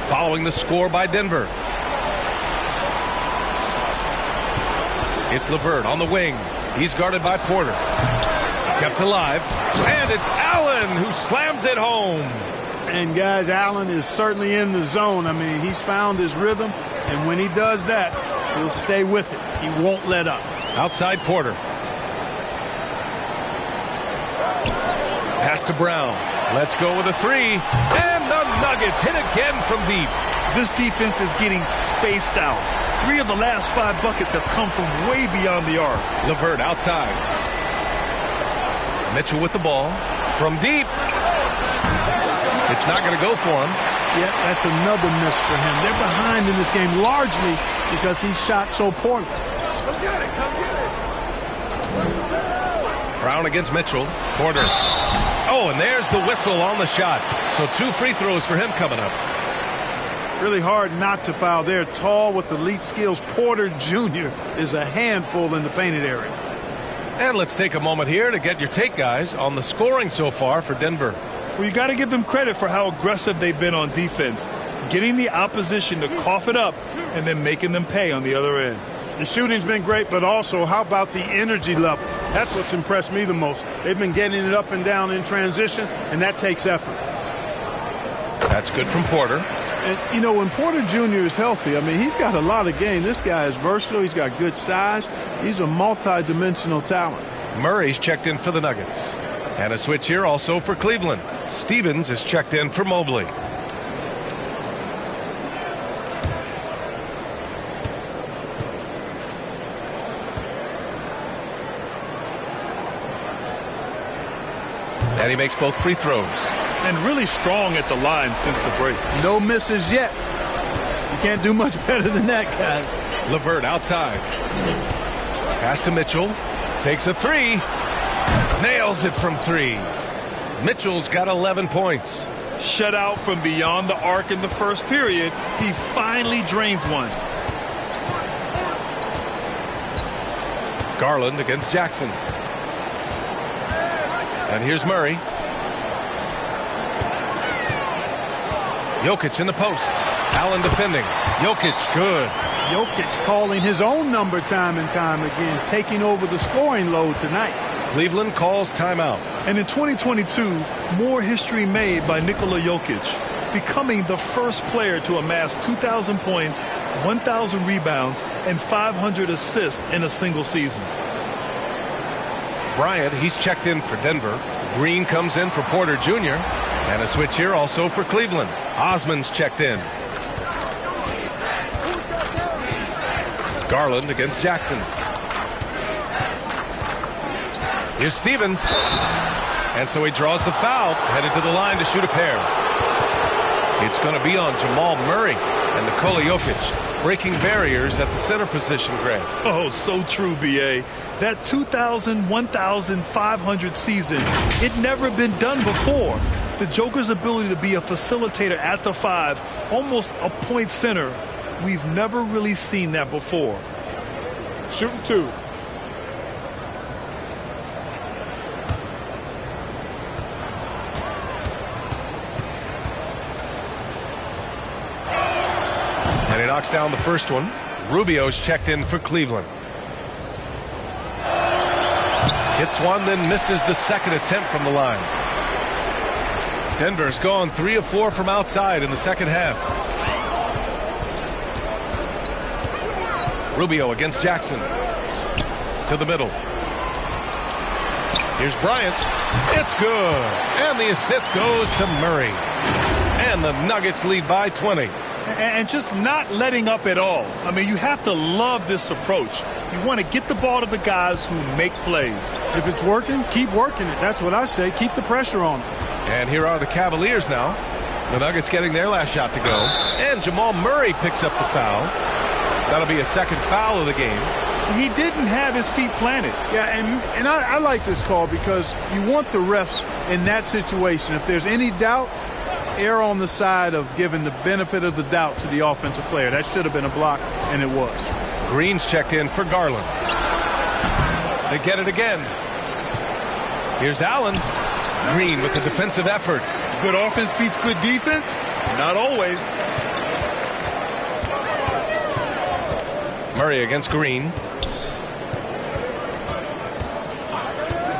following the score by Denver. It's LeVert on the wing. He's guarded by Porter. Kept alive. And it's Allen who slams it home. And, guys, Allen is certainly in the zone. I mean, he's found his rhythm, and when he does that, he'll stay with it. He won't let up. Outside Porter. Pass to Brown. Let's go with a 3. And the Nuggets hit again from deep. This defense is getting spaced out. 3 of the last 5 buckets have come from way beyond the arc. LeVert outside. Mitchell with the ball. From deep. It's not going to go for him. Yeah, that's another miss for him. They're behind in this game largely because he shot so poorly. Come get it. Come get it. Brown against Mitchell. Porter. Oh, and there's the whistle on the shot. So 2 free throws for him coming up. Really hard not to foul there. Tall with elite skills. Porter Jr. is a handful in the painted area. And let's take a moment here to get your take, guys, on the scoring so far for Denver. Well, you got to give them credit for how aggressive they've been on defense, getting the opposition to cough it up and then making them pay on the other end. The shooting's been great, but also how about the energy level? That's what's impressed me the most. They've been getting it up and down in transition, and that takes effort. That's good from Porter. And, you know, when Porter Jr. is healthy, I mean, he's got a lot of game. This guy is versatile. He's got good size. He's a multi-dimensional talent. Murray's checked in for the Nuggets. And a switch here also for Cleveland. Stevens is checked in for Mobley. And he makes both free throws. And really strong at the line since the break. No misses yet. You can't do much better than that, guys. LeVert outside. Pass to Mitchell. Takes a 3. Nails it from 3. Mitchell's got 11 points. Shut out from beyond the arc in the first period. He finally drains one. Garland against Jackson. And here's Murray. Jokic in the post. Allen defending. Jokic good. Jokic calling his own number time and time again, taking over the scoring load tonight. Cleveland calls timeout. And in 2022, more history made by Nikola Jokic, becoming the first player to amass 2,000 points, 1,000 rebounds, and 500 assists in a single season. Bryant, he's checked in for Denver. Green comes in for Porter Jr. And a switch here also for Cleveland. Osman's checked in. Garland against Jackson. Here's Stevens. And so he draws the foul, headed to the line to shoot a pair. It's going to be on Jamal Murray and Nikola Jokic, breaking barriers at the center position, Greg. Oh, so true, B.A. That 2,000, 1,500 season, it never been done before. The Joker's ability to be a facilitator at the 5, almost a point center, we've never really seen that before. Shooting 2. And he knocks down the first one. Rubio's checked in for Cleveland. Hits one, then misses the second attempt from the line. Denver's gone 3 of 4 from outside in the second half. Rubio against Jackson. To the middle. Here's Bryant. It's good. And the assist goes to Murray. And the Nuggets lead by 20. And just not letting up at all. I mean, you have to love this approach. You want to get the ball to the guys who make plays. If it's working, keep working it. That's what I say. Keep the pressure on them. And here are the Cavaliers now. The Nuggets getting their last shot to go. And Jamal Murray picks up the foul. That'll be a second foul of the game. He didn't have his feet planted. Yeah, and I like this call because you want the refs in that situation. If there's any doubt, err on the side of giving the benefit of the doubt to the offensive player. That should have been a block, and it was. Green's checked in for Garland. They get it again. Here's Allen. Green with the defensive effort. Good offense beats good defense? Not always. Murray against Green.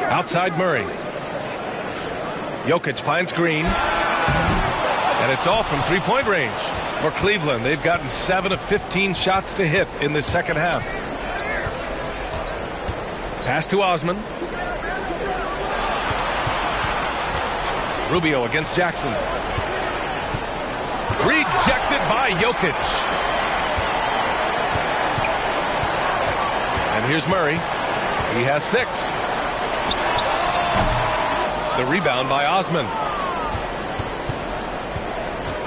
Outside Murray. Jokic finds Green. And it's all from three-point range for Cleveland. They've gotten 7 of 15 shots to hit in the second half. Pass to Osman. Rubio against Jackson. Rejected by Jokic. And here's Murray. He has 6. The rebound by Osman.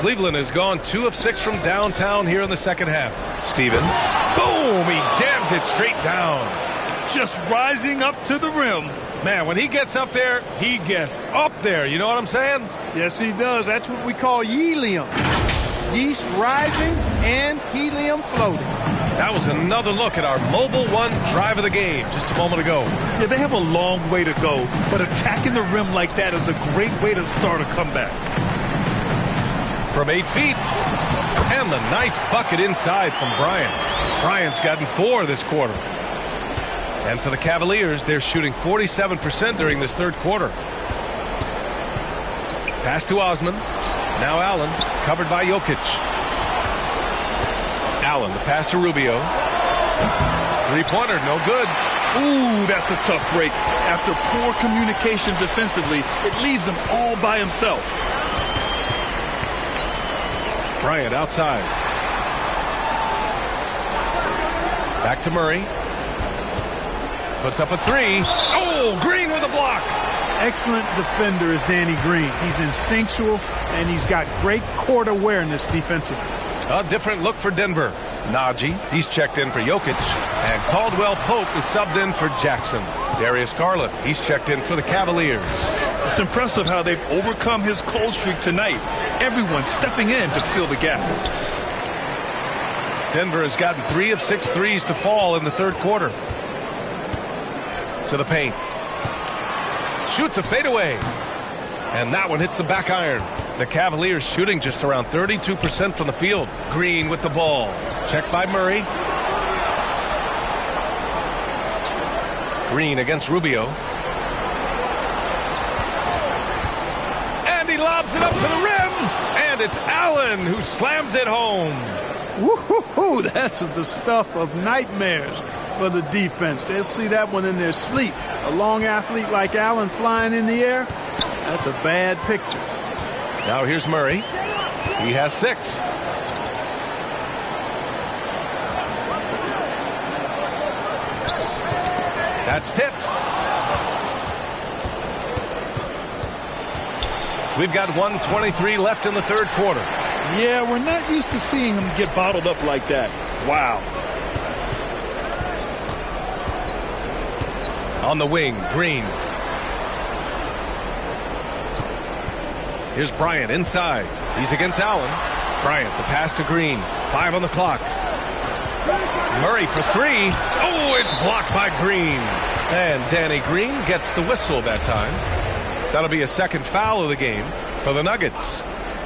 Cleveland has gone 2 of 6 from downtown here in the second half. Stevens. Boom! He jams it straight down. Just rising up to the rim. Man, when he gets up there, he gets up there. You know what I'm saying? Yes, he does. That's what we call helium. Yeast rising and helium floating. That was another look at our Mobile One drive of the game just a moment ago. Yeah, they have a long way to go, but attacking the rim like that is a great way to start a comeback. From 8 feet. And the nice bucket inside from Bryant. Bryant's gotten 4 this quarter. And for the Cavaliers, they're shooting 47% during this third quarter. Pass to Osman. Now Allen, covered by Jokic. Allen, the pass to Rubio. Three-pointer, no good. Ooh, that's a tough break. After poor communication defensively, it leaves him all by himself. Bryant outside. Back to Murray. Puts up a 3. Oh, Green with a block. Excellent defender is Danny Green. He's instinctual, and he's got great court awareness defensively. A different look for Denver. Najee, he's checked in for Jokic. And Caldwell Pope is subbed in for Jackson. Darius Garland, he's checked in for the Cavaliers. It's impressive how they've overcome his cold streak tonight. Everyone stepping in to fill the gap. Denver has gotten 3 of 6 threes to fall in the third quarter. To the paint. Shoots a fadeaway. And that one hits the back iron. The Cavaliers shooting just around 32% from the field. Green with the ball. Checked by Murray. Green against Rubio. And he lobs it up to the rim. And it's Allen who slams it home. Woo-hoo-hoo, that's the stuff of nightmares for the defense. They'll see that one in their sleep. A long athlete like Allen flying in the air, that's a bad picture. Now here's Murray. He has 6. That's tipped. We've got 1:23 left in the third quarter. Yeah, we're not used to seeing him get bottled up like that. Wow. On the wing, Green. Here's Bryant inside. He's against Allen. Bryant, the pass to Green. 5 on the clock. Murray for 3. Oh, it's blocked by Green. And Danny Green gets the whistle that time. That'll be a second foul of the game for the Nuggets.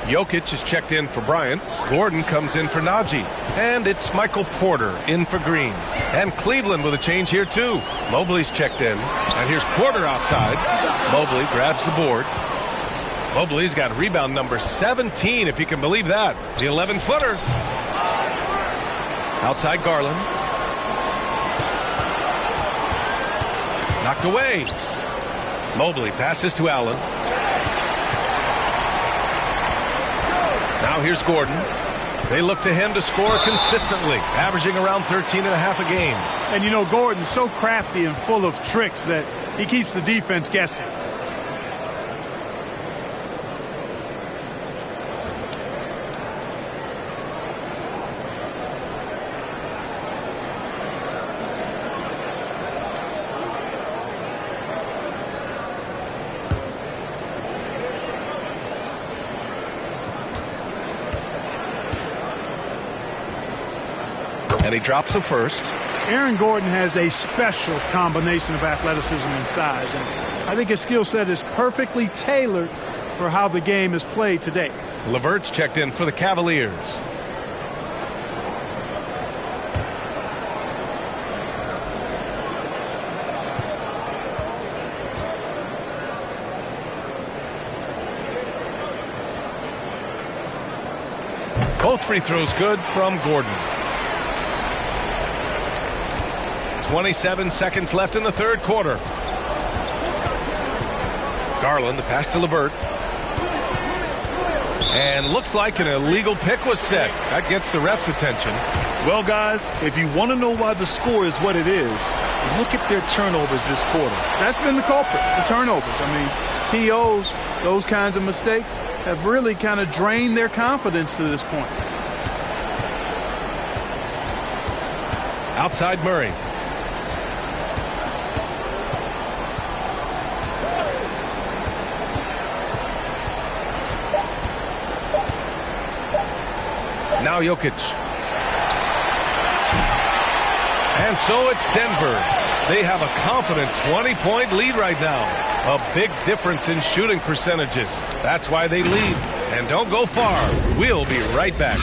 Jokic is checked in for Bryant. Gordon comes in for Najee. And it's Michael Porter in for Green. And Cleveland with a change here too. Mobley's checked in. And here's Porter outside. Mobley grabs the board. Mobley's got rebound number 17, if you can believe that. The 11-footer. Outside Garland. Knocked away. Mobley passes to Allen. Now here's Gordon. They look to him to score consistently, averaging around 13.5 a game. And you know, Gordon's so crafty and full of tricks that he keeps the defense guessing. And he drops the first. Aaron Gordon has a special combination of athleticism and size, and I think his skill set is perfectly tailored for how the game is played today. LeVert's checked in for the Cavaliers. Both free throws good from Gordon. 27 seconds left in the third quarter. Garland, the pass to LeVert. And looks like an illegal pick was set. That gets the ref's attention. Well, guys, if you want to know why the score is what it is, look at their turnovers this quarter. That's been the culprit, the turnovers. I mean, TOs, those kinds of mistakes have really kind of drained their confidence to this point. Outside Murray. Now Jokic. And so it's Denver. They have a confident 20-point lead right now. A big difference in shooting percentages. That's why they lead. And don't go far. We'll be right back.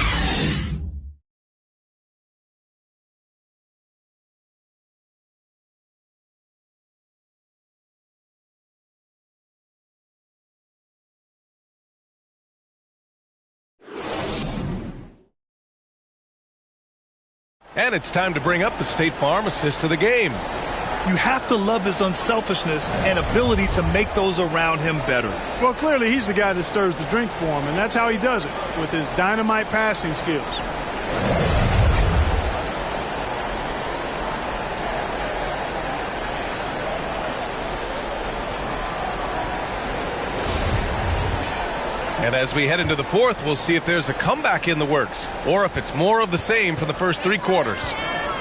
And it's time to bring up the State Farm assist to the game. You have to love his unselfishness and ability to make those around him better. Well, clearly he's the guy that stirs the drink for him, and that's how he does it, with his dynamite passing skills. And as we head into the fourth, we'll see if there's a comeback in the works or if it's more of the same for the first three quarters.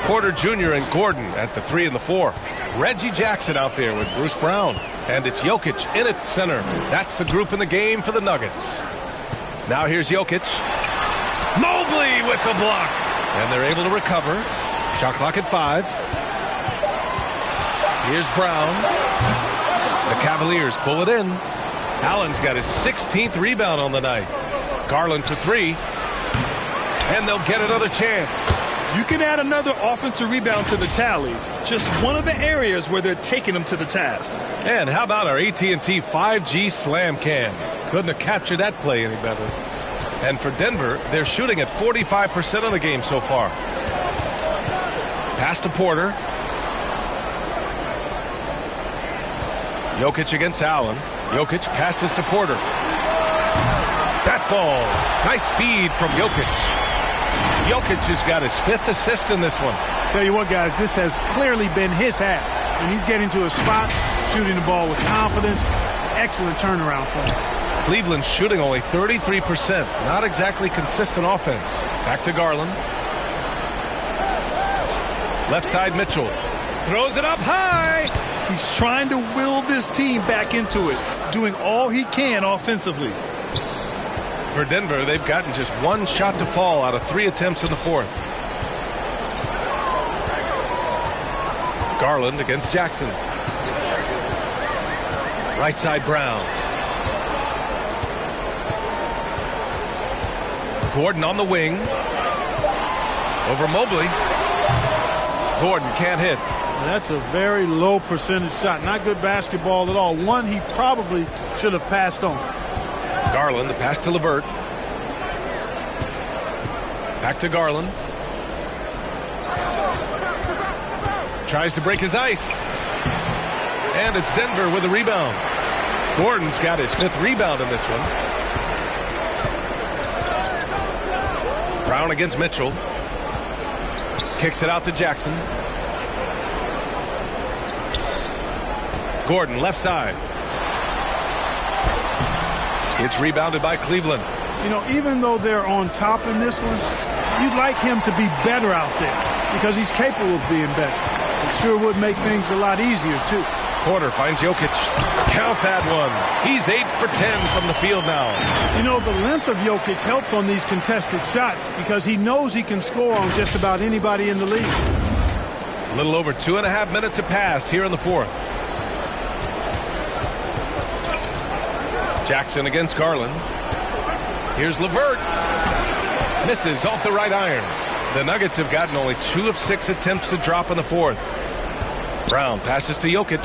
Porter Jr. and Gordon at the 3 and the 4. Reggie Jackson out there with Bruce Brown. And it's Jokic in at center. That's the group in the game for the Nuggets. Now here's Jokic. Mobley with the block. And they're able to recover. Shot clock at 5. Here's Brown. The Cavaliers pull it in. Allen's got his 16th rebound on the night. Garland for 3. And they'll get another chance. You can add another offensive rebound to the tally. Just one of the areas where they're taking them to the task. And how about our AT&T 5G Slam Cam? Couldn't have captured that play any better. And for Denver, they're shooting at 45% of the game so far. Pass to Porter. Jokic against Allen. Jokic passes to Porter. That falls. Nice feed from Jokic. Jokic has got his 5th assist in this one. Tell you what, guys, this has clearly been his half. And he's getting to a spot, shooting the ball with confidence. Excellent turnaround for him. Cleveland's shooting only 33%. Not exactly consistent offense. Back to Garland. Left side Mitchell. Throws it up high. He's trying to will this team back into it, doing all he can offensively. For Denver, they've gotten just one shot to fall out of 3 attempts in the fourth. Garland against Jackson. Right side Brown. Gordon on the wing. Over Mobley. Gordon can't hit. That's a very low percentage shot. Not good basketball at all. One he probably should have passed on. Garland, the pass to LeVert. Back to Garland. Tries to break his ice. And it's Denver with a rebound. Gordon's got his 5th rebound in this one. Brown against Mitchell. Kicks it out to Jackson. Gordon, left side. It's rebounded by Cleveland. You know, even though they're on top in this one, you'd like him to be better out there because he's capable of being better. It sure would make things a lot easier, too. Porter finds Jokic. Count that one. He's 8 for 10 from the field now. You know, the length of Jokic helps on these contested shots because he knows he can score on just about anybody in the league. A little over 2.5 minutes have passed here in the fourth. Jackson against Garland. Here's LeVert. Misses off the right iron. The Nuggets have gotten only 2 of 6 attempts to drop in the fourth. Brown passes to Jokic.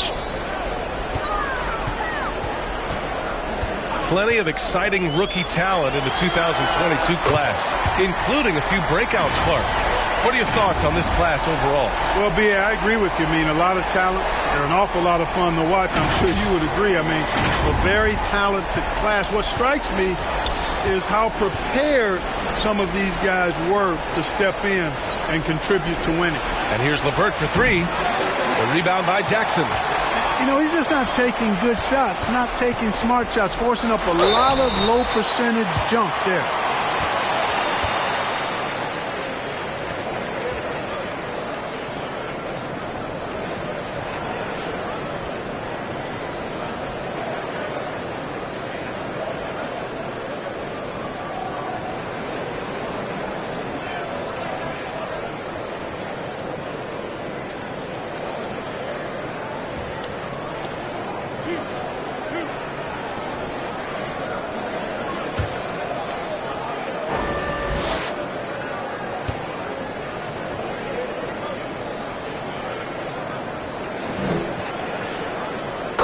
Plenty of exciting rookie talent in the 2022 class, including a few breakouts, Clark. What are your thoughts on this class overall? Well, B.A., I agree with you. I mean, a lot of talent. They're an awful lot of fun to watch. I'm sure you would agree. I mean, a very talented class. What strikes me is how prepared some of these guys were to step in and contribute to winning. And here's LeVert for three. The rebound by Jackson. You know, he's just not taking good shots, not taking smart shots, forcing up a lot of low percentage jump there.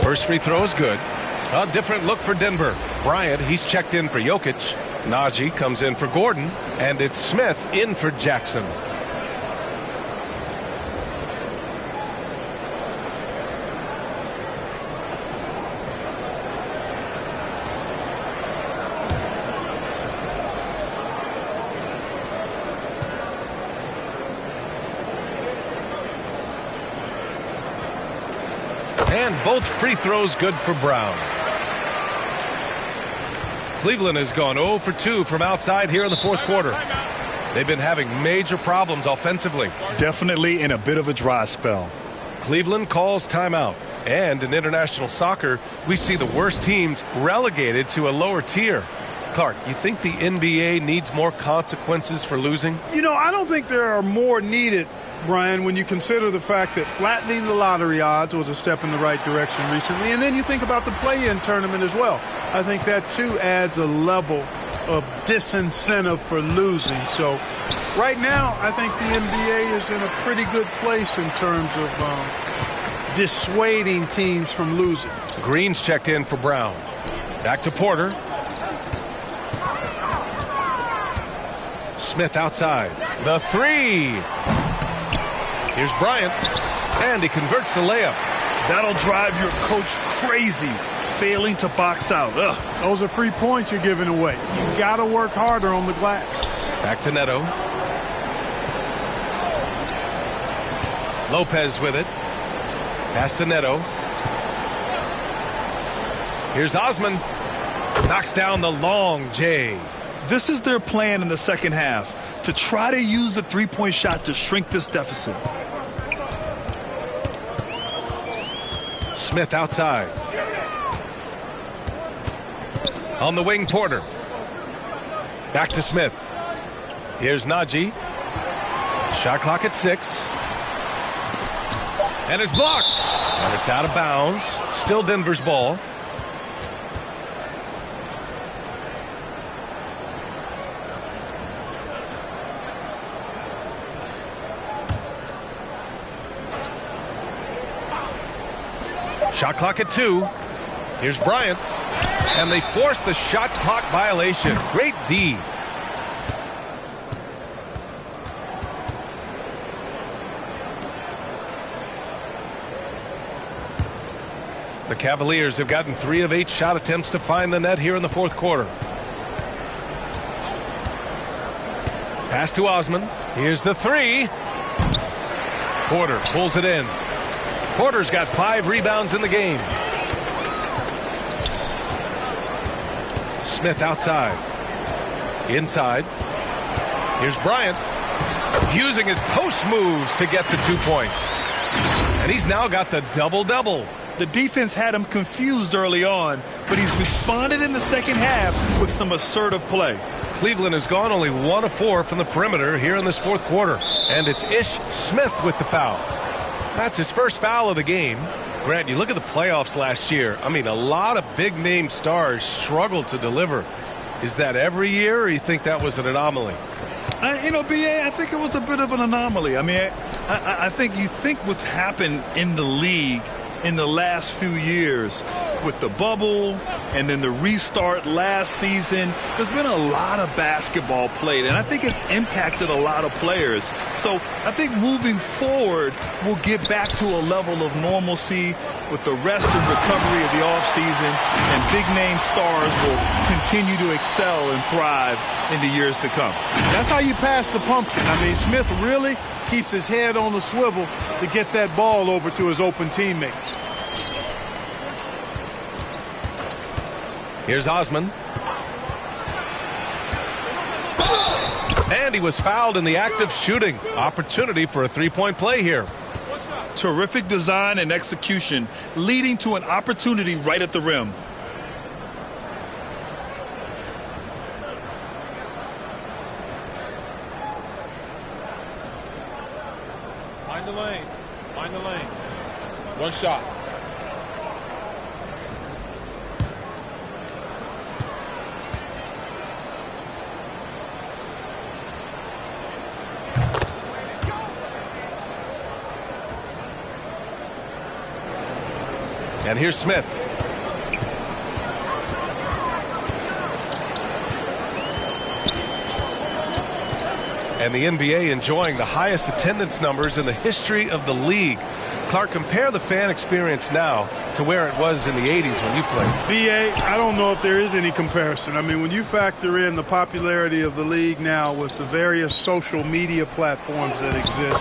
First free throw is good. A different look for Denver. Bryant, he's checked in for Jokic. Najee comes in for Gordon. And it's Smith in for Jackson. And both free throws good for Brown. Cleveland has gone 0 for 2 from outside here in the fourth quarter. They've been having major problems offensively. Definitely in a bit of a dry spell. Cleveland calls timeout. And in international soccer, we see the worst teams relegated to a lower tier. Clark, you think the NBA needs more consequences for losing? You know, I don't think there are more needed, Brian, when you consider the fact that flattening the lottery odds was a step in the right direction recently. And then you think about the play-in tournament as well. I think that, too, adds a level of disincentive for losing. So right now, I think the NBA is in a pretty good place in terms of dissuading teams from losing. Green's checked in for Brown. Back to Porter. Smith outside. The three. Here's Bryant. And he converts the layup. That'll drive your coach crazy, failing to box out. Ugh. Those are free points you're giving away. You got to work harder on the glass. Back to Neto. Lopez with it. Pass to Neto. Here's Osman. Knocks down the long J. This is their plan in the second half, to try to use the three-point shot to shrink this deficit. Smith outside. On the wing, Porter. Back to Smith. Here's Najee. Shot clock at 6. And it's blocked. And it's out of bounds. Still Denver's ball. Shot clock at 2. Here's Bryant. And they force the shot clock violation. Great D. The Cavaliers have gotten 3 of 8 shot attempts to find the net here in the fourth quarter. Pass to Osman. Here's the 3. Porter pulls it in. Porter's got 5 rebounds in the game. Smith outside. Inside. Here's Bryant. Using his post moves to get the 2 points. And he's now got the double-double. The defense had him confused early on, but he's responded in the second half with some assertive play. Cleveland has gone only 1 of 4 from the perimeter here in this fourth quarter. And it's Ish Smith with the foul. That's his first foul of the game. Grant, you look at the playoffs last year. I mean, a lot of big-name stars struggled to deliver. Is that every year, or you think that was an anomaly? B.A., I think it was a bit of an anomaly. I mean, I think you think what's happened in the league in the last few years, with the bubble and then the restart last season. There's been a lot of basketball played, and I think it's impacted a lot of players. So I think moving forward, we'll get back to a level of normalcy with the rest and recovery of the offseason, and big-name stars will continue to excel and thrive in the years to come. That's how you pass the pumpkin. I mean, Smith really keeps his head on the swivel to get that ball over to his open teammates. Here's Osman. And he was fouled in the act of shooting. Opportunity for a three-point play here. Terrific design and execution, leading to an opportunity right at the rim. Mind the lanes. Mind the lanes. One shot. And here's Smith. And the NBA enjoying the highest attendance numbers in the history of the league. Clark, compare the fan experience now to where it was in the 80s when you played. BA, I don't know if there is any comparison. I mean, when you factor in the popularity of the league now with the various social media platforms that exist,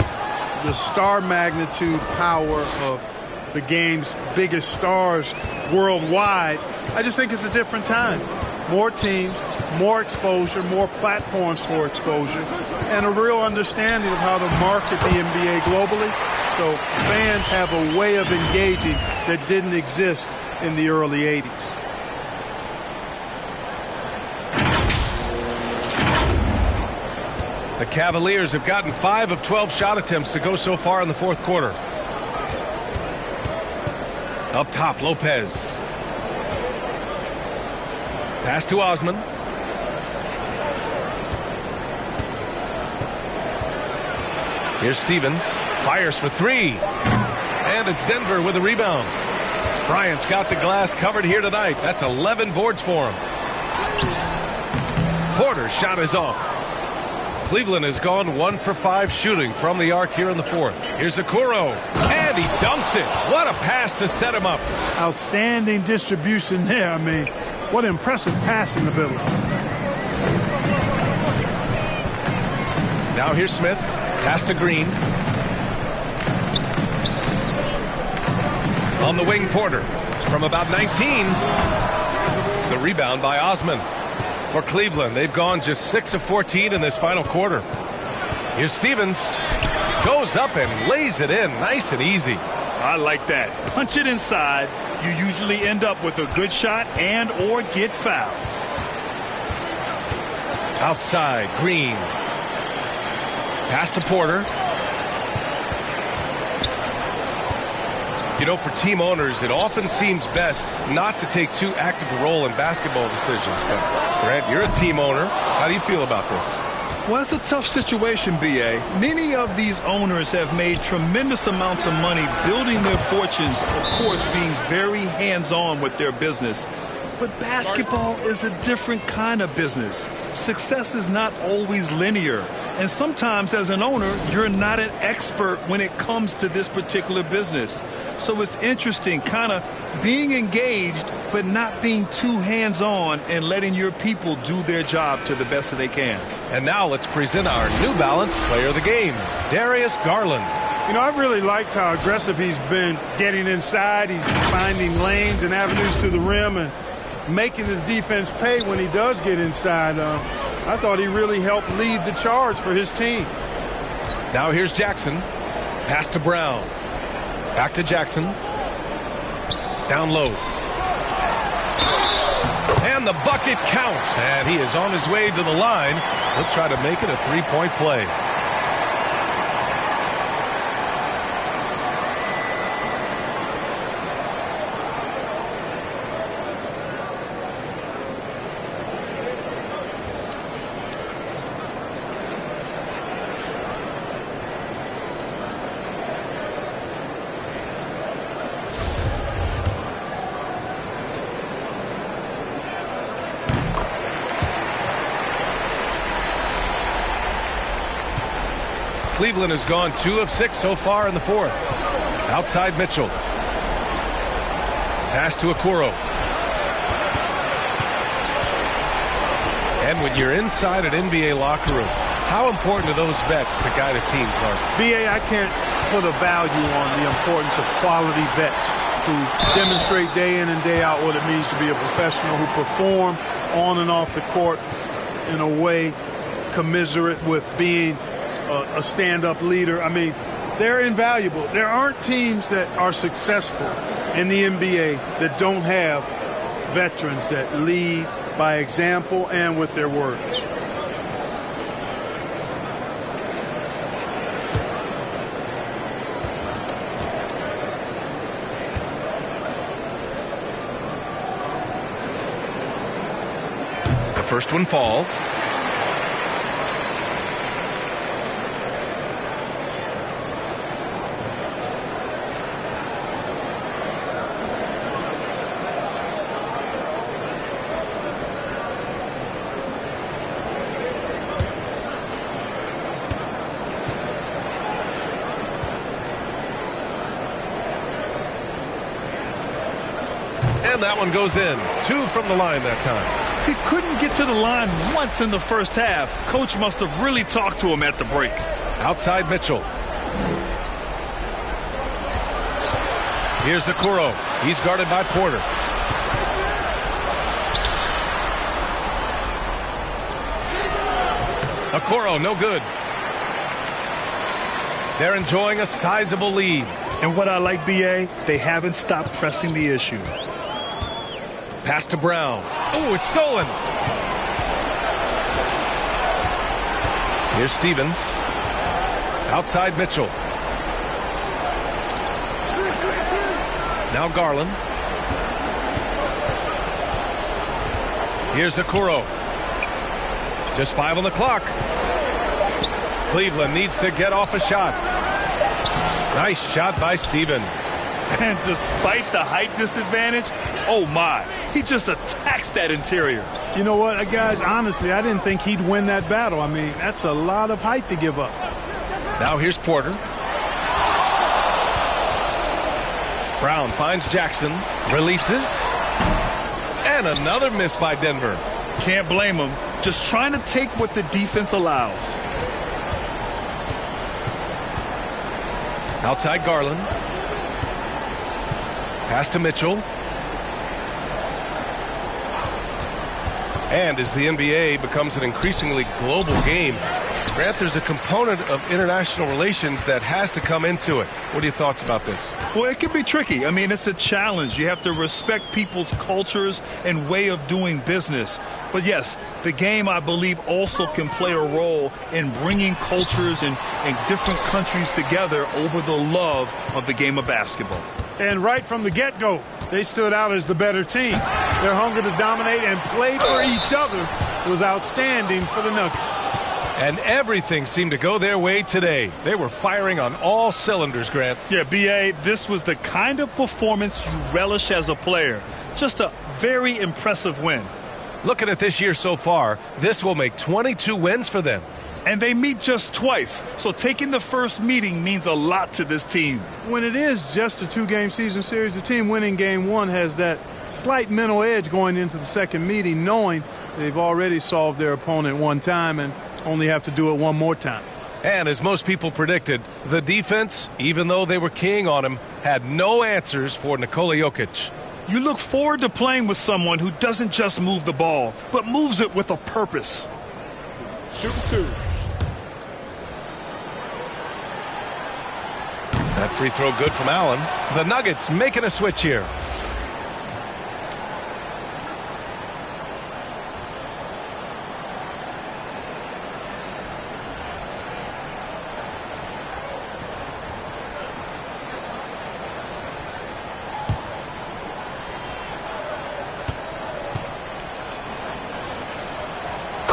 the star magnitude power of the game's biggest stars worldwide, I just think it's a different time. More teams, more exposure, more platforms for exposure, and a real understanding of how to market the NBA globally. So fans have a way of engaging that didn't exist in the early 80s. The Cavaliers have gotten 5 of 12 shot attempts to go so far in the fourth quarter. Up top, Lopez. Pass to Osman. Here's Stevens. Fires for three. And it's Denver with a rebound. Bryant's got the glass covered here tonight. That's 11 boards for him. Porter's shot is off. Cleveland has gone 1 for 5 shooting from the arc here in the fourth. Here's Okoro. And he dunks it. What a pass to set him up. Outstanding distribution there. I mean, what impressive passing ability. Now here's Smith. Pass to Green. On the wing, Porter. From about 19. The rebound by Osman. For Cleveland, they've gone just 6 of 14 in this final quarter. Here's Stevens. Goes up and lays it in. Nice and easy. I like that. Punch it inside. You usually end up with a good shot and or get fouled. Outside, Green. Pass to Porter. You know, for team owners, it often seems best not to take too active a role in basketball decisions. But, Grant, you're a team owner. How do you feel about this? Well, it's a tough situation, B.A. Many of these owners have made tremendous amounts of money building their fortunes, of course, being very hands-on with their business. But basketball is a different kind of business. Success is not always linear. And sometimes as an owner, you're not an expert when it comes to this particular business. So it's interesting kind of being engaged, but not being too hands-on and letting your people do their job to the best that they can. And now let's present our New Balance Player of the Game, Darius Garland. You know, I've really liked how aggressive he's been getting inside. He's finding lanes and avenues to the rim and making the defense pay when he does get inside. I thought he really helped lead the charge for his team. Now here's Jackson. Pass to Brown. Back to Jackson. Down low. And the bucket counts. And he is on his way to the line. He'll try to make it a three-point play. Cleveland has gone 2 of 6 so far in the fourth. Outside Mitchell. Pass to Okoro. And when you're inside an NBA locker room, how important are those vets to guide a team, Clark? B.A., I can't put a value on the importance of quality vets who demonstrate day in and day out what it means to be a professional, who perform on and off the court in a way commiserate with being a stand-up leader. I mean, they're invaluable. There aren't teams that are successful in the NBA that don't have veterans that lead by example and with their words. The first one falls. And that one goes in. 2 from the line that time. He couldn't get to the line once in the first half. Coach must have really talked to him at the break. Outside Mitchell. Here's Okoro. He's guarded by Porter. Okoro, no good. They're enjoying a sizable lead. And what I like, B.A., they haven't stopped pressing the issue. Pass to Brown. Oh, it's stolen. Here's Stevens. Outside Mitchell. Now Garland. Here's Okoro. Just 5 on the clock. Cleveland needs to get off a shot. Nice shot by Stevens. And despite the height disadvantage, oh my, he just attacks that interior. You know what, guys, honestly, I didn't think he'd win that battle. I mean, that's a lot of height to give up. Now here's Porter. Brown finds Jackson, releases, and another miss by Denver. Can't blame him. Just trying to take what the defense allows. Outside Garland. Pass to Mitchell. And as the NBA becomes an increasingly global game, Grant, there's a component of international relations that has to come into it. What are your thoughts about this? Well, it can be tricky. I mean, it's a challenge. You have to respect people's cultures and way of doing business. But yes, the game, I believe, also can play a role in bringing cultures and different countries together over the love of the game of basketball. And right from the get-go, they stood out as the better team. Their hunger to dominate and play for each other was outstanding for the Nuggets. And everything seemed to go their way today. They were firing on all cylinders, Grant. Yeah, B.A., this was the kind of performance you relish as a player. Just a very impressive win. Looking at this year so far, this will make 22 wins for them. And they meet just twice, so taking the first meeting means a lot to this team. When it is just a 2-game season series, the team winning game 1 has that slight mental edge going into the second meeting, knowing they've already solved their opponent one time and only have to do it one more time. And as most people predicted, the defense, even though they were keying on him, had no answers for Nikola Jokic. You look forward to playing with someone who doesn't just move the ball, but moves it with a purpose. Shoot 2. That free throw good from Allen. The Nuggets making a switch here.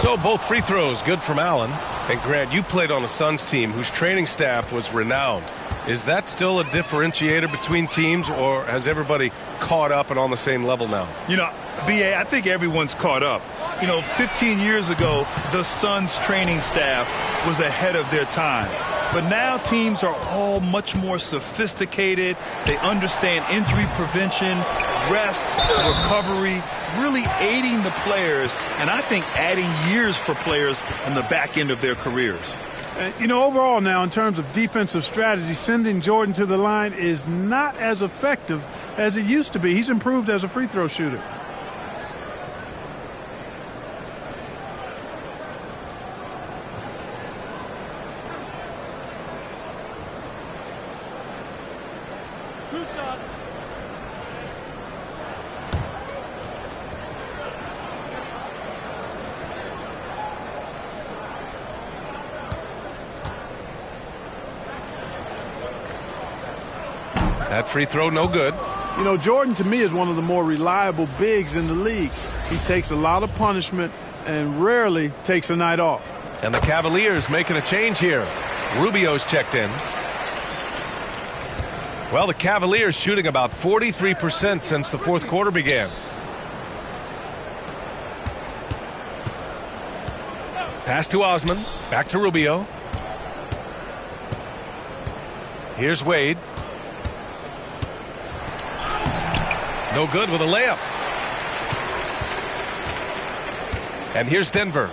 So both free throws good from Allen. And Grant, you played on a Suns team whose training staff was renowned. Is that still a differentiator between teams, or has everybody caught up and on the same level now? You know, B.A., I think everyone's caught up. You know, 15 years ago, the Suns training staff was ahead of their time. But now teams are all much more sophisticated. They understand injury prevention, rest, recovery, really aiding the players, and I think adding years for players on the back end of their careers. You know, overall now, in terms of defensive strategy, sending Jordan to the line is not as effective as it used to be. He's improved as a free throw shooter. That free throw, no good. You know, Jordan, to me, is one of the more reliable bigs in the league. He takes a lot of punishment and rarely takes a night off. And the Cavaliers making a change here. Rubio's checked in. Well, the Cavaliers shooting about 43% since the fourth quarter began. Pass to Osman. Back to Rubio. Here's Wade. No good with a layup. And here's Denver.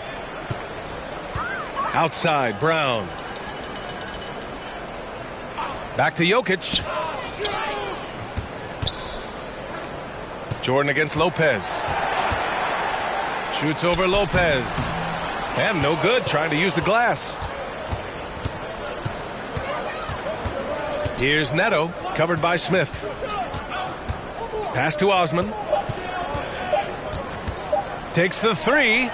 Outside, Brown. Back to Jokic. Jordan against Lopez. Shoots over Lopez. And no good, trying to use the glass. Here's Neto, covered by Smith. Pass to Osman. Takes the three.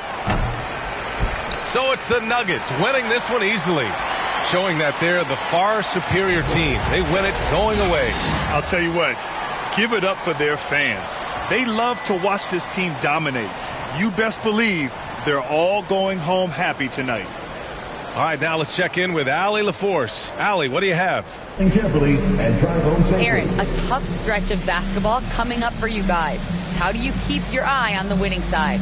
So it's the Nuggets winning this one easily, showing that they're the far superior team. They win it going away. I'll tell you what, give it up for their fans. They love to watch this team dominate. You best believe they're all going home happy tonight. All right, now let's check in with Allie LaForce. Allie, what do you have? Carefully and drive home safely. Aaron, a tough stretch of basketball coming up for you guys. How do you keep your eye on the winning side?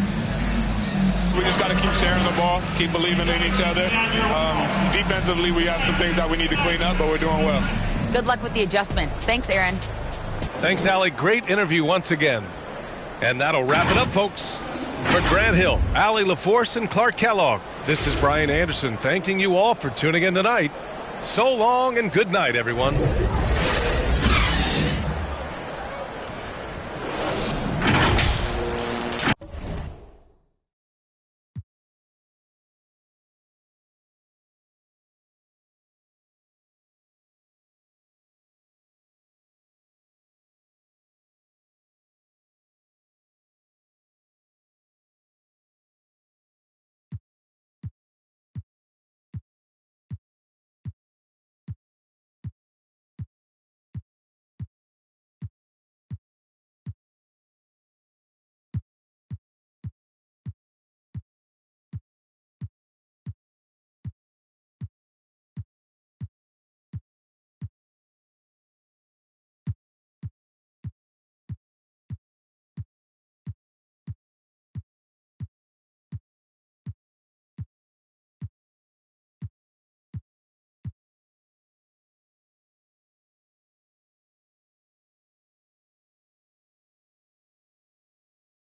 We just got to keep sharing the ball, keep believing in each other. Defensively, we have some things that we need to clean up, but we're doing well. Good luck with the adjustments. Thanks, Aaron. Thanks, Allie. Great interview once again. And that'll wrap it up, folks. For Grant Hill, Allie LaForce, and Clark Kellogg, this is Brian Anderson thanking you all for tuning in tonight. So long and good night, everyone.